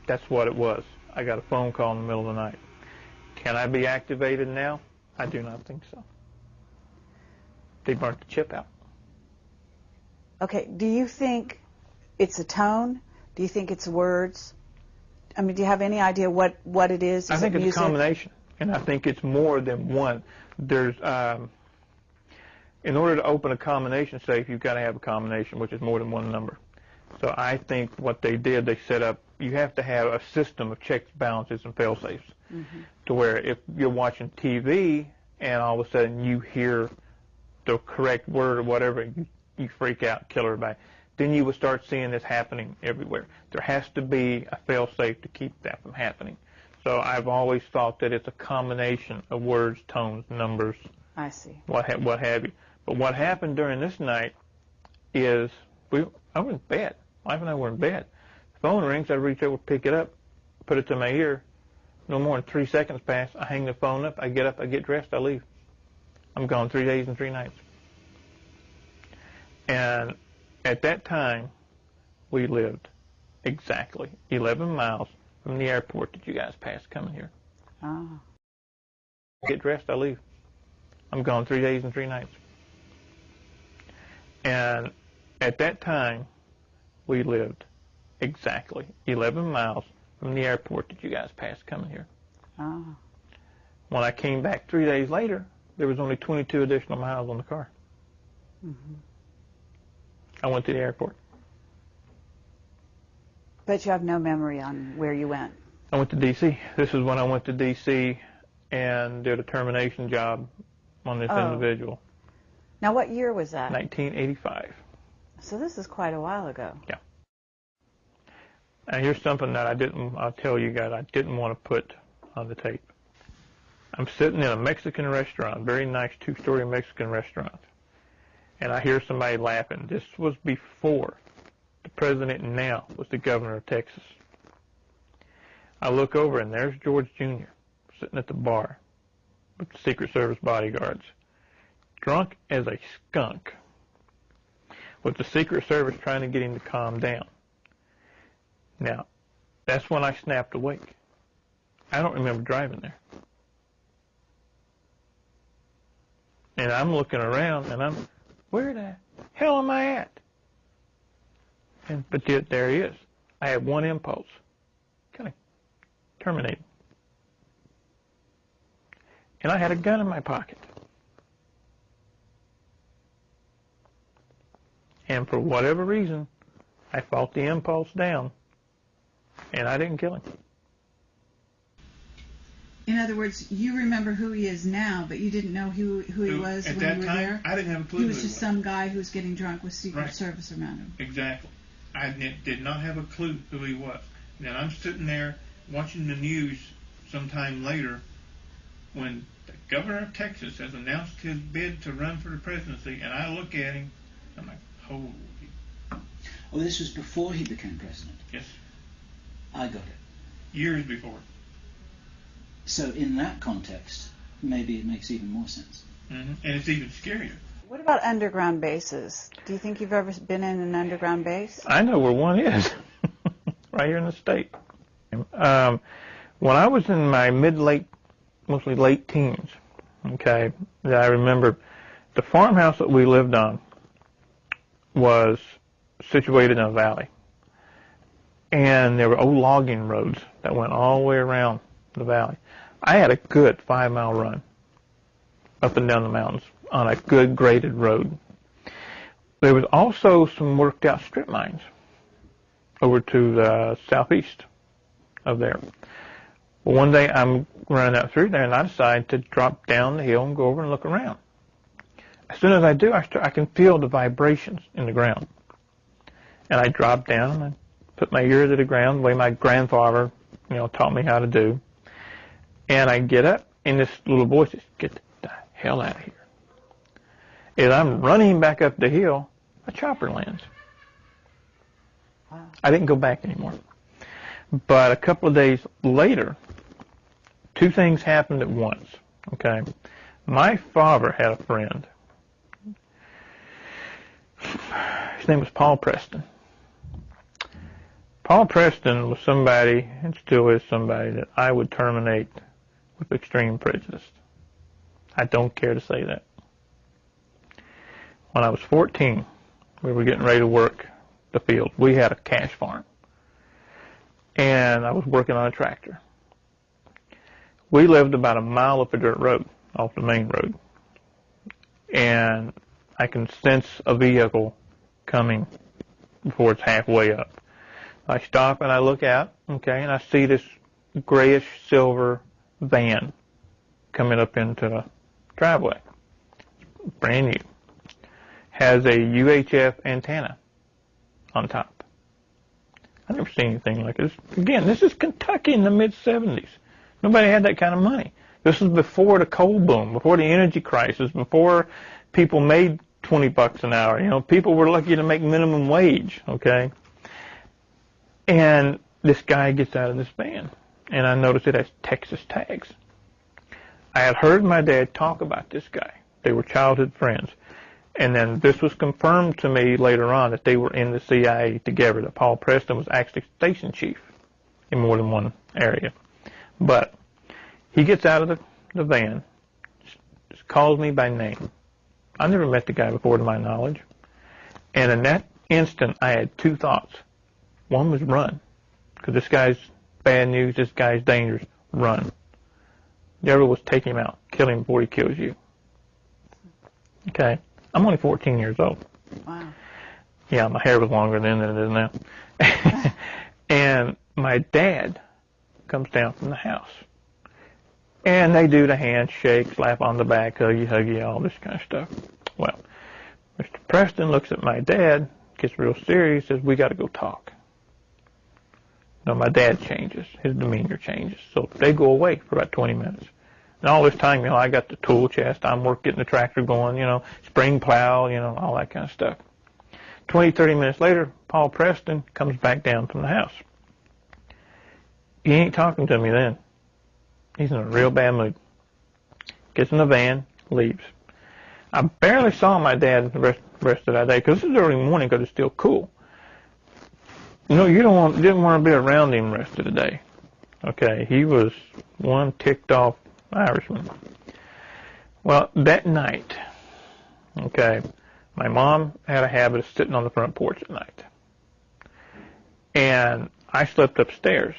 that's what it was. I got a phone call in the middle of the night. Can I be activated now? I do not think so. They burnt the chip out. Okay. Do you think it's a tone? Do you think it's words? I mean, do you have any idea what it is? I think it's a combination, and I think it's more than one. There's, in order to open a combination safe, you've got to have a combination, which is more than one number. So I think what they did, they set up, you have to have a system of checks, balances, and fail-safes, to where if you're watching TV and all of a sudden you hear the correct word or whatever, you freak out, kill everybody. Then you will start seeing this happening everywhere. There has to be a fail-safe to keep that from happening. So I've always thought that it's a combination of words, tones, numbers. I see. What have you. But what happened during this night is I was in bed. My wife and I were in bed. The phone rings. I reach over, pick it up, put it to my ear. No more than 3 seconds pass. I hang the phone up. I get up. I get dressed. I leave. I'm gone 3 days and 3 nights. And at that time, we lived exactly 11 miles from the airport that you guys passed coming here. Oh. I get dressed. I leave. I'm gone 3 days and 3 nights. And at that time, we lived exactly 11 miles from the airport that you guys passed coming here. Oh. When I came back 3 days later, there was only 22 additional miles on the car. I went to the airport. But you have no memory on where you went. I went to D.C. This is when I went to D.C. and did a termination job on this individual. Now, what year was that? 1985. So this is quite a while ago. Yeah. And here's something that I'll tell you guys, I didn't want to put on the tape. I'm sitting in a Mexican restaurant, very nice 2-story Mexican restaurant, and I hear somebody laughing. This was before the president now was the governor of Texas. I look over, and there's George Jr. sitting at the bar with the Secret Service bodyguards, drunk as a skunk, with the Secret Service trying to get him to calm down. Now, that's when I snapped awake. I don't remember driving there. And I'm looking around, and where the hell am I at? But there he is. I had one impulse, kind of terminate. And I had a gun in my pocket. And for whatever reason, I fought the impulse down, and I didn't kill him. In other words, you remember who he is now, but you didn't know who he was when you were there? I didn't have a clue. He was just some guy who was getting drunk with Secret Right. Service around him. Exactly. I did not have a clue who he was. Then I'm sitting there watching the news sometime later when the governor of Texas has announced his bid to run for the presidency, and I look at him, I'm like, holy. Oh, this was before he became president? Yes. I got it. Years before. So in that context, maybe it makes even more sense. And it's even scarier. What about underground bases? Do you think you've ever been in an underground base? I know where one is, right here in the state. When I was in my mid-late mostly late teens, okay, that I remember the farmhouse that we lived on was situated in a valley. And there were old logging roads that went all the way around the valley. I had a good 5-mile run up and down the mountains on a good graded road. There was also some worked out strip mines over to the southeast of there. Well, one day I'm running out through there and I decide to drop down the hill and go over and look around. As soon as I do, I can feel the vibrations in the ground. And I drop down and I put my ear to the ground the way my grandfather, taught me how to do. And I get up and this little voice says, "Get the hell out of here." As I'm running back up the hill, a chopper lands. Wow. I didn't go back anymore. But a couple of days later, two things happened at once. Okay, my father had a friend. His name was Paul Preston. Paul Preston was somebody, and still is somebody, that I would terminate with extreme prejudice. I don't care to say that. When I was 14, we were getting ready to work the field. We had a cash farm. And I was working on a tractor. We lived about a mile up a dirt road, off the main road. And I can sense a vehicle coming before it's halfway up. I stop and I look out, okay, and I see this grayish silver van coming up into the driveway. Brand new. Has a UHF antenna on top. I've never seen anything like this. Again, this is Kentucky in the mid-'70s. Nobody had that kind of money. This was before the coal boom, before the energy crisis, before people made $20 an hour. People were lucky to make minimum wage, okay? And this guy gets out of this van, and I noticed it has Texas tags. I had heard my dad talk about this guy. They were childhood friends. And then this was confirmed to me later on that they were in the CIA together, that Paul Preston was actually station chief in more than one area. But he gets out of the van, calls me by name. I never met the guy before to my knowledge. And in that instant, I had two thoughts. One was run, because this guy's bad news, this guy's dangerous, run. The other was take him out, kill him before he kills you. Okay. I'm only 14 years old. Wow. Yeah, my hair was longer then than it is now. And my dad comes down from the house. And they do the handshake, slap on the back, huggy, all this kind of stuff. Well, Mr. Preston looks at my dad, gets real serious, says, "We got to go talk." Now, my dad changes. His demeanor changes. So they go away for about 20 minutes. And all this time, I got the tool chest. I'm getting the tractor going, spring plow, all that kind of stuff. 20, 30 minutes later, Paul Preston comes back down from the house. He ain't talking to me then. He's in a real bad mood. Gets in the van, leaves. I barely saw my dad the rest of that day, because this is early morning because it's still cool. You didn't want to be around him the rest of the day. Okay, he was one ticked off Irishman. Well, that night, okay, my mom had a habit of sitting on the front porch at night. And I slept upstairs.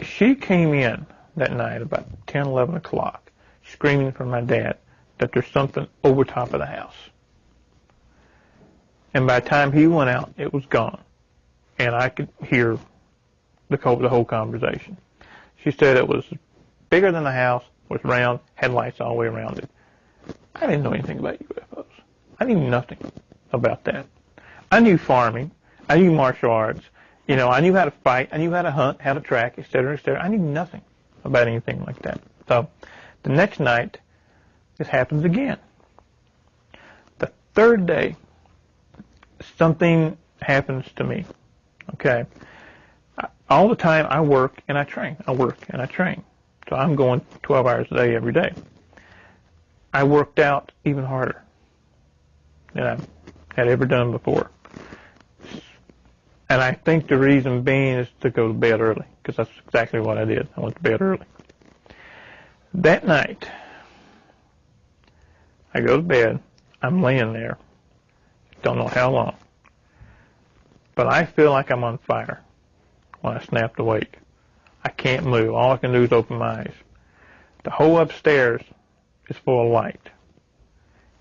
She came in that night about 10, 11 o'clock, screaming for my dad that there's something over top of the house. And by the time he went out, it was gone. And I could hear the whole conversation. She said it was bigger than the house, was round, had lights all the way around it. I didn't know anything about UFOs. I knew nothing about that. I knew farming. I knew martial arts. I knew how to fight. I knew how to hunt, how to track, et cetera, et cetera. I knew nothing about anything like that. So the next night, this happens again. The third day, something happens to me. Okay. All the time I work and I train. I work and I train. So I'm going 12 hours a day every day. I worked out even harder than I had ever done before. And I think the reason being is to go to bed early, because that's exactly what I did. I went to bed early. That night, I go to bed. I'm laying there. Don't know how long. But I feel like I'm on fire when I snapped awake. I can't move. All I can do is open my eyes. The whole upstairs is full of light.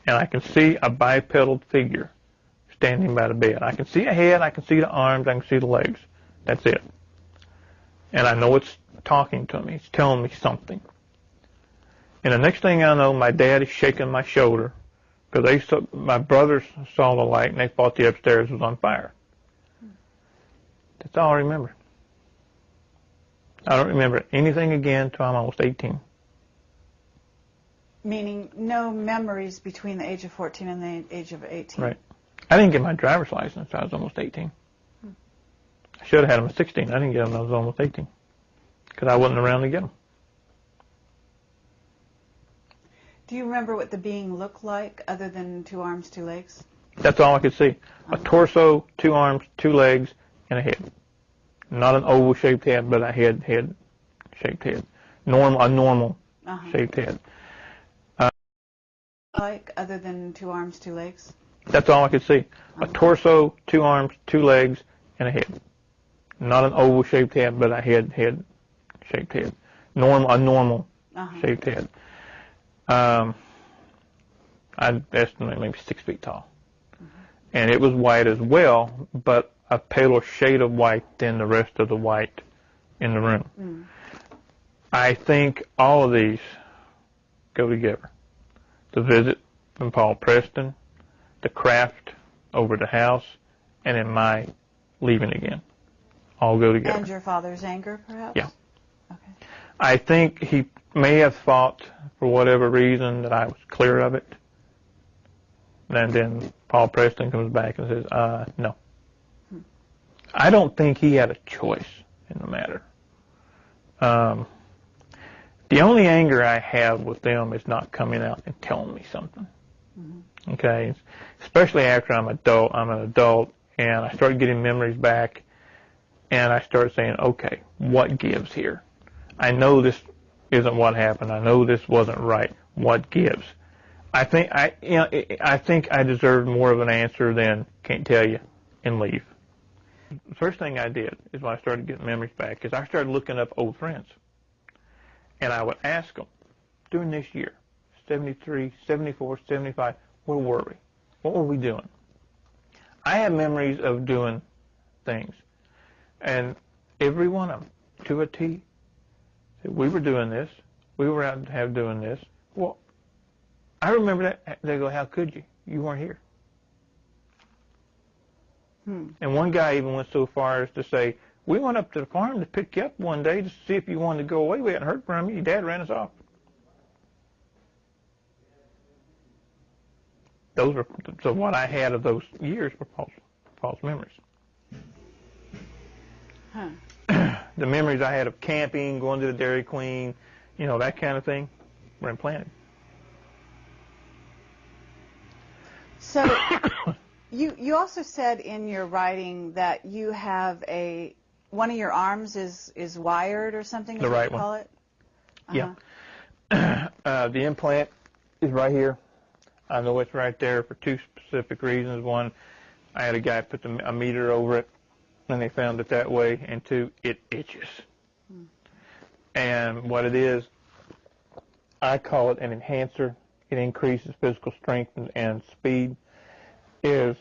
And I can see a bipedal figure standing by the bed. I can see a head, I can see the arms, I can see the legs. That's it. And I know it's talking to me. It's telling me something. And the next thing I know, my dad is shaking my shoulder because my brothers saw the light and they thought the upstairs was on fire. That's all I remember. I don't remember anything again until I'm almost 18. Meaning no memories between the age of 14 and the age of 18. Right. I didn't get my driver's license until I was almost 18. I should have had them at 16. I didn't get them until I was almost 18 because I wasn't around to get them. Do you remember what the being looked like other than 2 arms, 2 legs? That's all I could see. A torso, 2 arms, 2 legs, and a head. Not an oval-shaped head, but a head-shaped head. A normal shaped head. Like other than 2 arms, 2 legs? That's all I could see. A torso, 2 arms, 2 legs, and a head. Not an oval-shaped head, but a head-shaped head. A normal shaped head. I'd estimate maybe 6 feet tall. And it was white as well, but a paler shade of white than the rest of the white in the room. I think all of these go together. The visit from Paul Preston, the craft over the house, and then my leaving again. All go together. And your father's anger, perhaps? Yeah. Okay. I think he may have thought, for whatever reason, that I was clear of it. And then Paul Preston comes back and says, no. I don't think he had a choice in the matter. The only anger I have with them is not coming out and telling me something. Okay? Especially after I'm an adult, and I start getting memories back, and I start saying, okay, what gives here? I know this isn't what happened. I know this wasn't right. What gives? I think I deserved more of an answer than can't tell you and leave. The first thing I did is when I started getting memories back is I started looking up old friends. And I would ask them, during this year, 73, 74, 75, where were we? What were we doing? I have memories of doing things. And every one of them, to a T, we were doing this. We were out doing this. Well, I remember that. They go, how could you? You weren't here. And one guy even went so far as to say, we went up to the farm to pick you up one day to see if you wanted to go away. We hadn't heard from you. Your dad ran us off. So what I had of those years were false memories. The memories I had of camping, going to the Dairy Queen, that kind of thing, were implanted. So you also said in your writing that you have one of your arms is wired or something? The right one. Call it? Yeah. The implant is right here. I know it's right there for 2 specific reasons. One, I had a guy put a meter over it, and they found it that way. And 2, it itches. And what it is, I call it an enhancer. It increases physical strength and speed. There's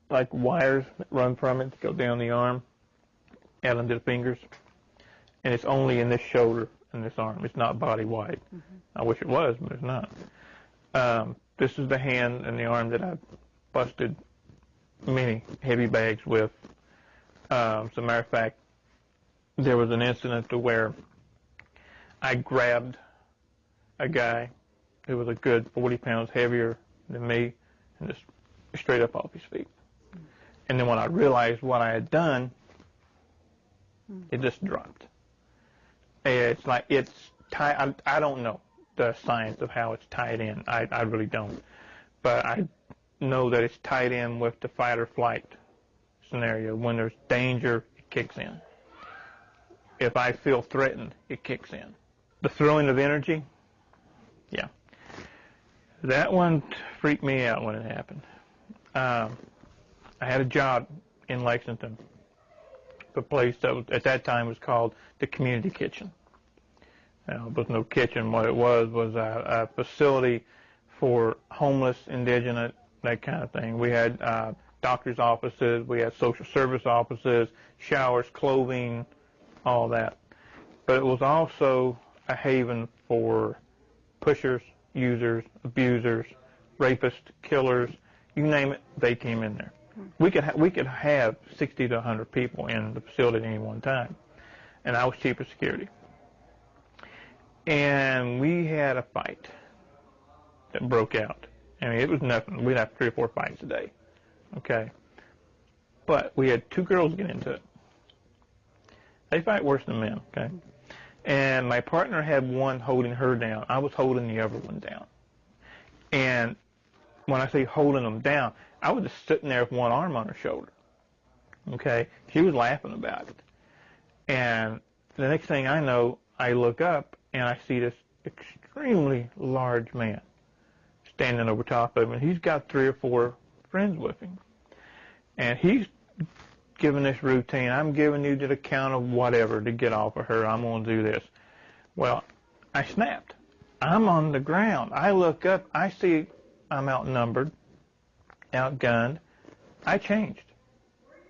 like wires that run from it that go down the arm and under the fingers. And it's only in this shoulder and this arm. It's not body-wide. I wish it was, but it's not. This is the hand and the arm that I've busted many heavy bags with. As a matter of fact, there was an incident to where I grabbed a guy who was a good 40 pounds heavier than me and just straight up off his feet. And then when I realized what I had done, it just dropped. It's like it's tied. I don't know the science of how it's tied in. I really don't. But I know that it's tied in with the fight or flight scenario. When there's danger, it kicks in. If I feel threatened, it kicks in. the throwing of energy, yeah. That one freaked me out when it happened. I had a job in Lexington, a place that was, at that time was called the community kitchen. There was no kitchen. What it was a facility for homeless, indigent, that kind of thing. We had doctor's offices, we had social service offices, showers, clothing, all that. But it was also a haven for pushers, users, abusers, rapists, killers, you name it, they came in there. We could have 60 to 100 people in the facility at any one time, and I was chief of security. And we had a fight that broke out. I mean, it was nothing. We'd have 3 or 4 fights a day, okay? But we had 2 girls get into it. They fight worse than men, okay? And my partner had one holding her down. I was holding the other one down. And when I say holding them down, I was just sitting there with one arm on her shoulder, okay? She was laughing about it. And the next thing I know, I look up, and I see this extremely large man standing over top of him. And he's got 3 or 4 friends with him. And he's giving this routine. I'm giving you the count of whatever to get off of her. I'm going to do this. Well, I snapped. I'm on the ground. I look up. I see I'm outnumbered, outgunned. I changed.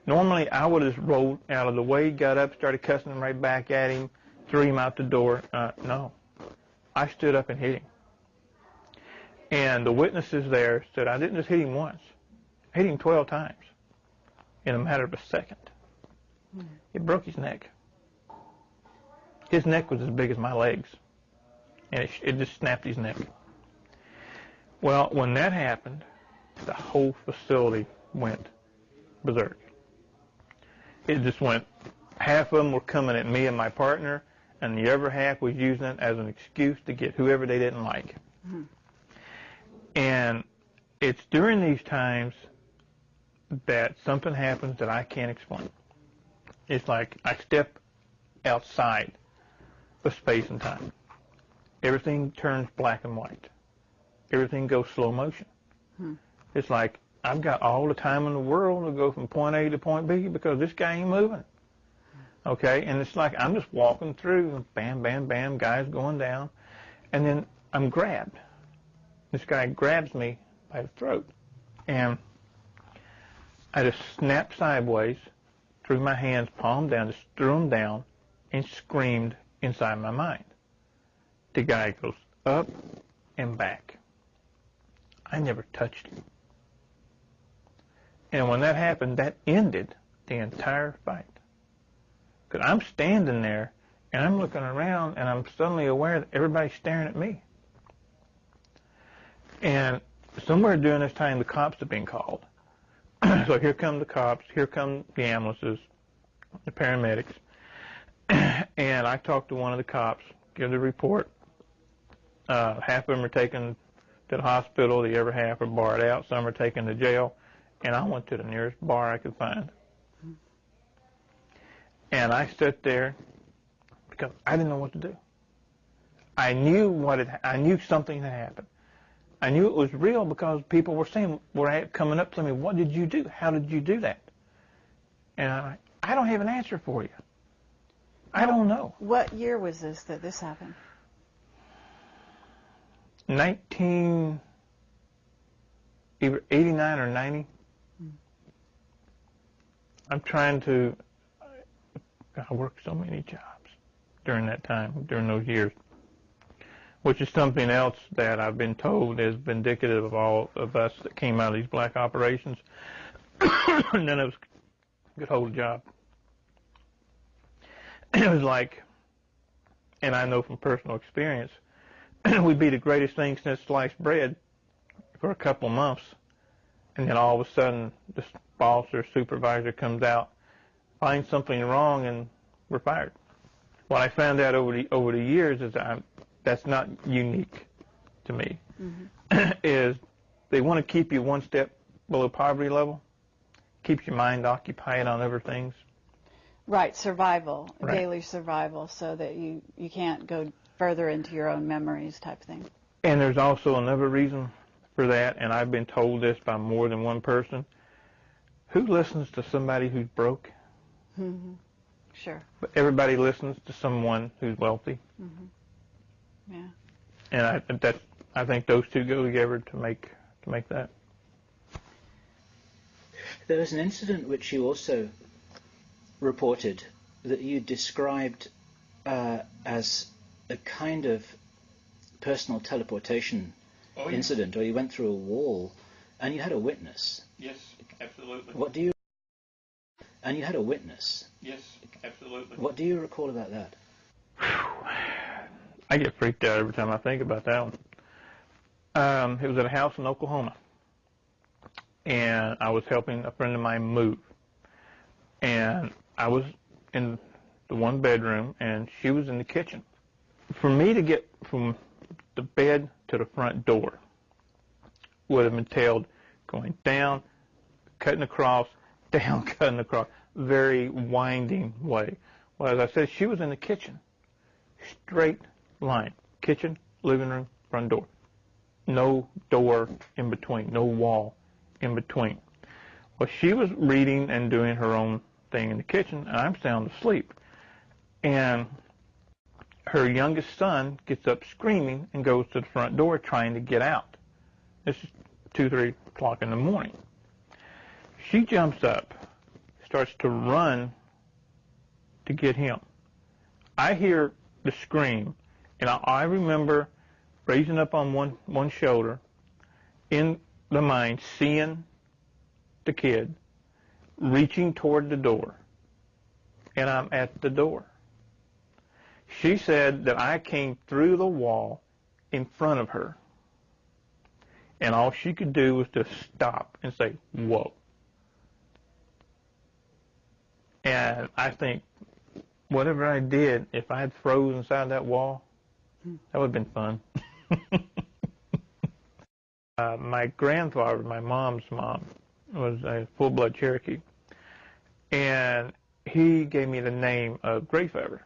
Normally, I would have rolled out of the way, got up, started cussing him right back at him, threw him out the door. No. I stood up and hit him. And the witnesses there said I didn't just hit him once. I hit him 12 times in a matter of a second. It broke his neck. His neck was as big as my legs. And it just snapped his neck. Well, when that happened, the whole facility went berserk. It just went, half of them were coming at me and my partner, and the other half was using it as an excuse to get whoever they didn't like. Mm-hmm. And it's during these times that something happens that I can't explain. It's like I step outside of space and time. Everything turns black and white. Everything goes slow motion. It's like I've got all the time in the world to go from point A to point B because this guy ain't moving. Okay? And it's like I'm just walking through, bam, bam, bam, guys going down, and then I'm grabbed. This guy grabs me by the throat, and I just snapped sideways, threw my hands palm down, just threw them down, and screamed inside my mind. The guy goes up and back. I never touched him. And when that happened, that ended the entire fight. Because I'm standing there, and I'm looking around, and I'm suddenly aware that everybody's staring at me. And somewhere during this time, the cops have been called. So here come the cops, here come the ambulances, the paramedics. And I talked to one of the cops, give the report. Half of them are taken to the hospital, the other half are barred out, some are taken to jail, and I went to the nearest bar I could find. And I sat there because I didn't know what to do. I knew something had happened. I knew it was real because people were saying, were coming up to me, what did you do? How did you do that? And I don't have an answer for you. I don't know. What year was this that this happened? either 89 or 90. I'm trying to, I worked so many jobs during that time, during those years, which is something else that I've been told is indicative of all of us that came out of these black operations. None of us could hold a job. It was like, and I know from personal experience, we'd be the greatest thing since sliced bread for a couple of months, and then all of a sudden the boss or supervisor comes out, finds something wrong, and we're fired. What I found out over the years is that's not unique to me. Mm-hmm. Is they want to keep you one step below poverty level, keeps your mind occupied on other things. Right, survival, right. Daily survival, so that you can't go further into your own memories type thing. And there's also another reason for that, and I've been told this by more than one person. Who listens to somebody who's broke? Mm-hmm. Sure. But everybody listens to someone who's wealthy. Mm-hmm. Yeah. And I think those two go together to make that. There was an incident which you also reported that you described as a kind of personal teleportation incident, or you went through a wall and you had a witness. Yes, absolutely. And you had a witness. Yes, absolutely. What do you recall about that? I get freaked out every time I think about that one. It was at a house in Oklahoma, and I was helping a friend of mine move. And I was in the one bedroom, and she was in the kitchen. For me to get from the bed to the front door would have entailed going down, cutting across, down, cutting across, very winding way. Well, as I said, she was in the kitchen, straight line, kitchen, living room, front door. No door in between, no wall in between. Well, she was reading and doing her own thing in the kitchen, and I'm sound asleep. And her youngest son gets up screaming and goes to the front door trying to get out. This is 2, 3 o'clock in the morning. She jumps up, starts to run to get him. I hear the scream, and I remember raising up on one shoulder, in the mind, seeing the kid, reaching toward the door, and I'm at the door. She said that I came through the wall in front of her, and all she could do was just stop and say, whoa. And I think, whatever I did, if I had froze inside that wall, that would have been fun. My grandfather, my mom's mom, was a full-blood Cherokee, and he gave me the name of Gray Feather.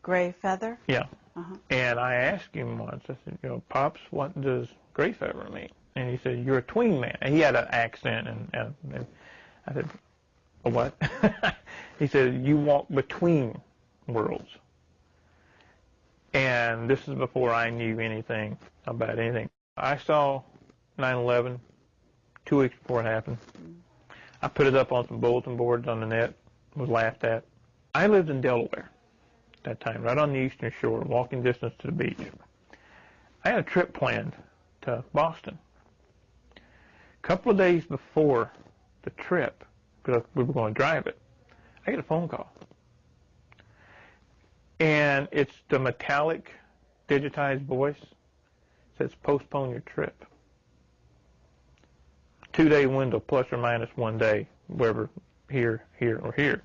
Gray Feather? Yeah. Uh-huh. And I asked him once, I said, Pops, what does Gray Feather mean? And he said, you're a tween man. And he had an accent, and I said, a what? He said, you walk between worlds. And this is before I knew anything about anything. I saw 9/11 2 weeks before it happened. I put it up on some bulletin boards on the net, was laughed at. I lived in Delaware at that time, right on the eastern shore, walking distance to the beach. I had a trip planned to Boston. A couple of days before the trip, because we were going to drive it, I get a phone call. And it's the metallic, digitized voice. It says, postpone your trip. 2-day window, plus or minus 1 day, wherever, here, or here.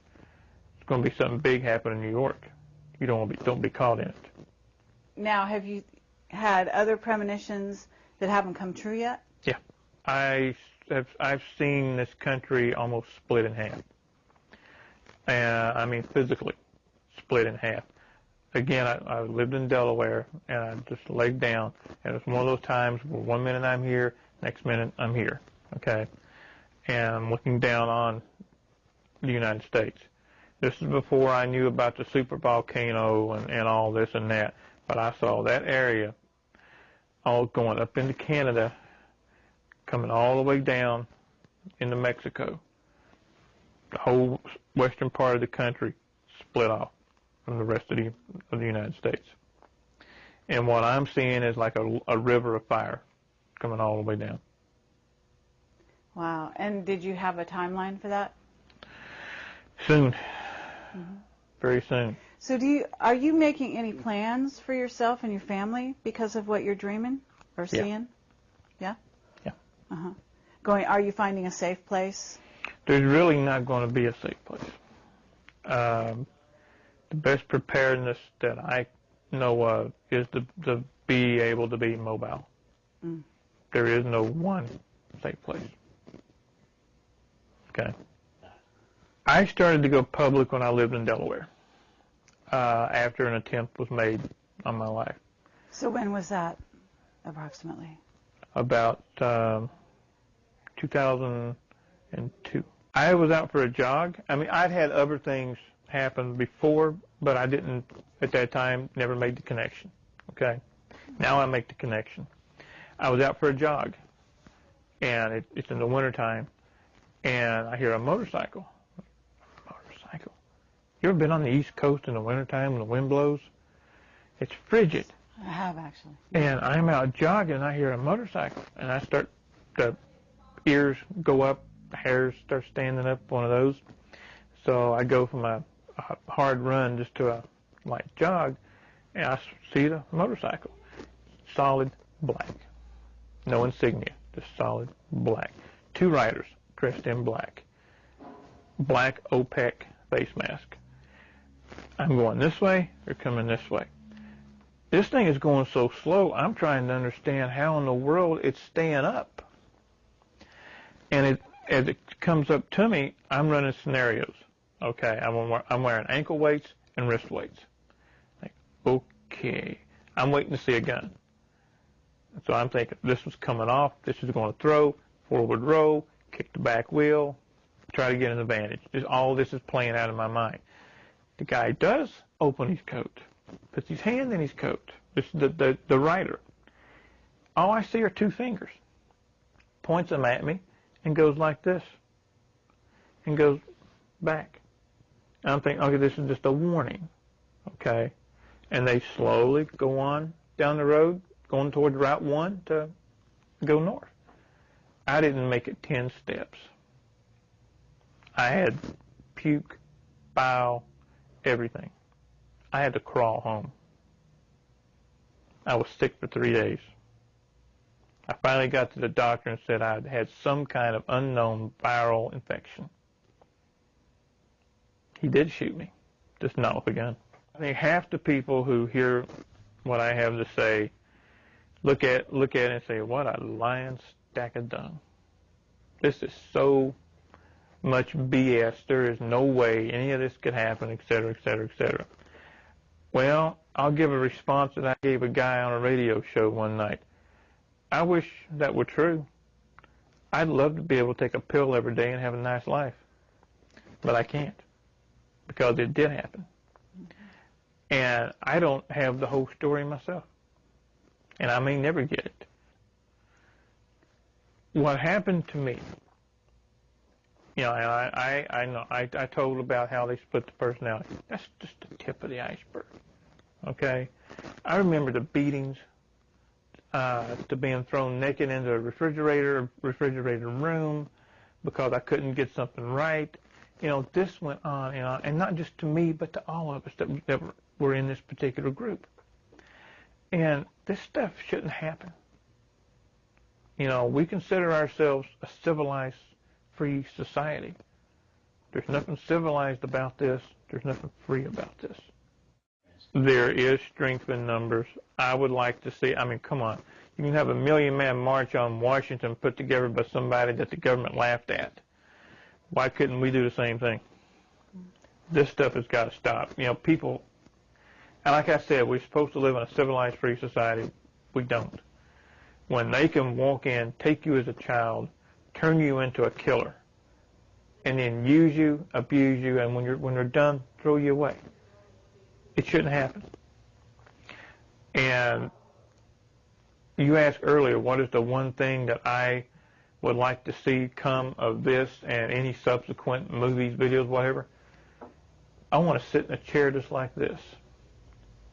It's going to be something big happen in New York. You don't be caught in it. Now, have you had other premonitions that haven't come true yet? Yeah. I've seen this country almost split in half. I mean, physically split in half. Again, I lived in Delaware, and I just laid down, and it's one of those times where 1 minute I'm here, next minute I'm here, okay? And I'm looking down on the United States. This is before I knew about the super volcano and all this and that, but I saw that area all going up into Canada, coming all the way down into Mexico. The whole western part of the country split off from the rest of the United States. And what I'm seeing is like a river of fire coming all the way down. Wow. And did you have a timeline for that? Soon. Very soon. So are you making any plans for yourself and your family because of what you're dreaming or seeing? Yeah? Yeah. Uh-huh. Are you finding a safe place? There's really not going to be a safe place. The best preparedness that I know of is to be able to be mobile. Mm. There is no one safe place. Okay. I started to go public when I lived in Delaware. after an attempt was made on my life. So when was that, approximately? About 2002. I was out for a jog. I mean, I'd had other things happen before, but I didn't, at that time, never made the connection. Okay? Now I make the connection. I was out for a jog, and it's in the wintertime, and I hear a motorcycle. Motorcycle. You ever been on the East Coast in the wintertime when the wind blows? It's frigid. I have, actually. And I'm out jogging, and I hear a motorcycle, and the ears go up, the hairs start standing up, one of those. So I go from a hard run just to a light jog, and I see the motorcycle. Solid black. No insignia, just solid black. Two riders dressed in black. Black OPEC face mask. I'm going this way, they're coming this way. This thing is going so slow, I'm trying to understand how in the world it's staying up. And as it comes up to me, I'm running scenarios. Okay, I'm wearing ankle weights and wrist weights. Like, okay, I'm waiting to see a gun. So I'm thinking, this was coming off, this is going to throw, forward row, kick the back wheel, try to get an advantage. Just all this is playing out in my mind. The guy does open his coat, puts his hand in his coat. This is the rider. All I see are two fingers. Points them at me and goes like this and goes back. And I'm thinking, okay, this is just a warning. Okay. And they slowly go on down the road, going toward Route 1 to go north. I didn't make it 10 steps. I had puke, bile, everything. I had to crawl home. I was sick for 3 days. I finally got to the doctor and said I had some kind of unknown viral infection. He did shoot me, just not with a gun. I think half the people who hear what I have to say look at it and say, what a lying stack of dung. This is so much BS. There is no way any of this could happen, et cetera, et cetera, et cetera. Well, I'll give a response that I gave a guy on a radio show one night. I wish that were true. I'd love to be able to take a pill every day and have a nice life. But I can't, because it did happen. And I don't have the whole story myself. And I may never get it. What happened to me, you know, I told about how they split the personality. That's just the tip of the iceberg. Okay? I remember the beatings, to being thrown naked into a refrigerator room because I couldn't get something right. You know, this went on and on, and not just to me, but to all of us that were in this particular group. And this stuff shouldn't happen. You know, we consider ourselves a civilized, free society. There's nothing civilized about this. There's nothing free about this. There is strength in numbers. I would like to see, I mean, come on. You can have a 1 million-man march on Washington put together by somebody that the government laughed at. Why couldn't we do the same thing? This stuff has got to stop. You know, people, and like I said, we're supposed to live in a civilized, free society. We don't. When they can walk in, take you as a child, turn you into a killer, and then use you, abuse you, and when they're done, throw you away. It shouldn't happen. And you asked earlier, what is the one thing that I would like to see come of this and any subsequent movies, videos, whatever? I want to sit in a chair just like this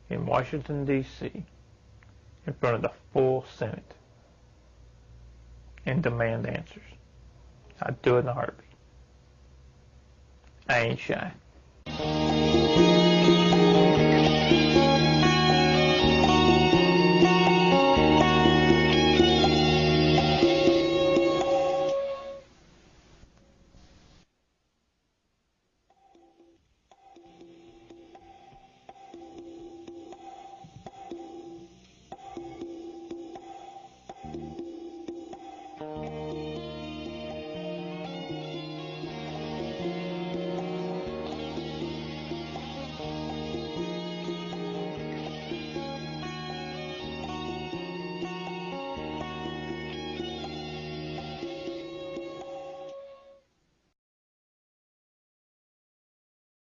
in Washington, D.C., in front of the full Senate and demand answers. I'd do it in a heartbeat. I ain't shy.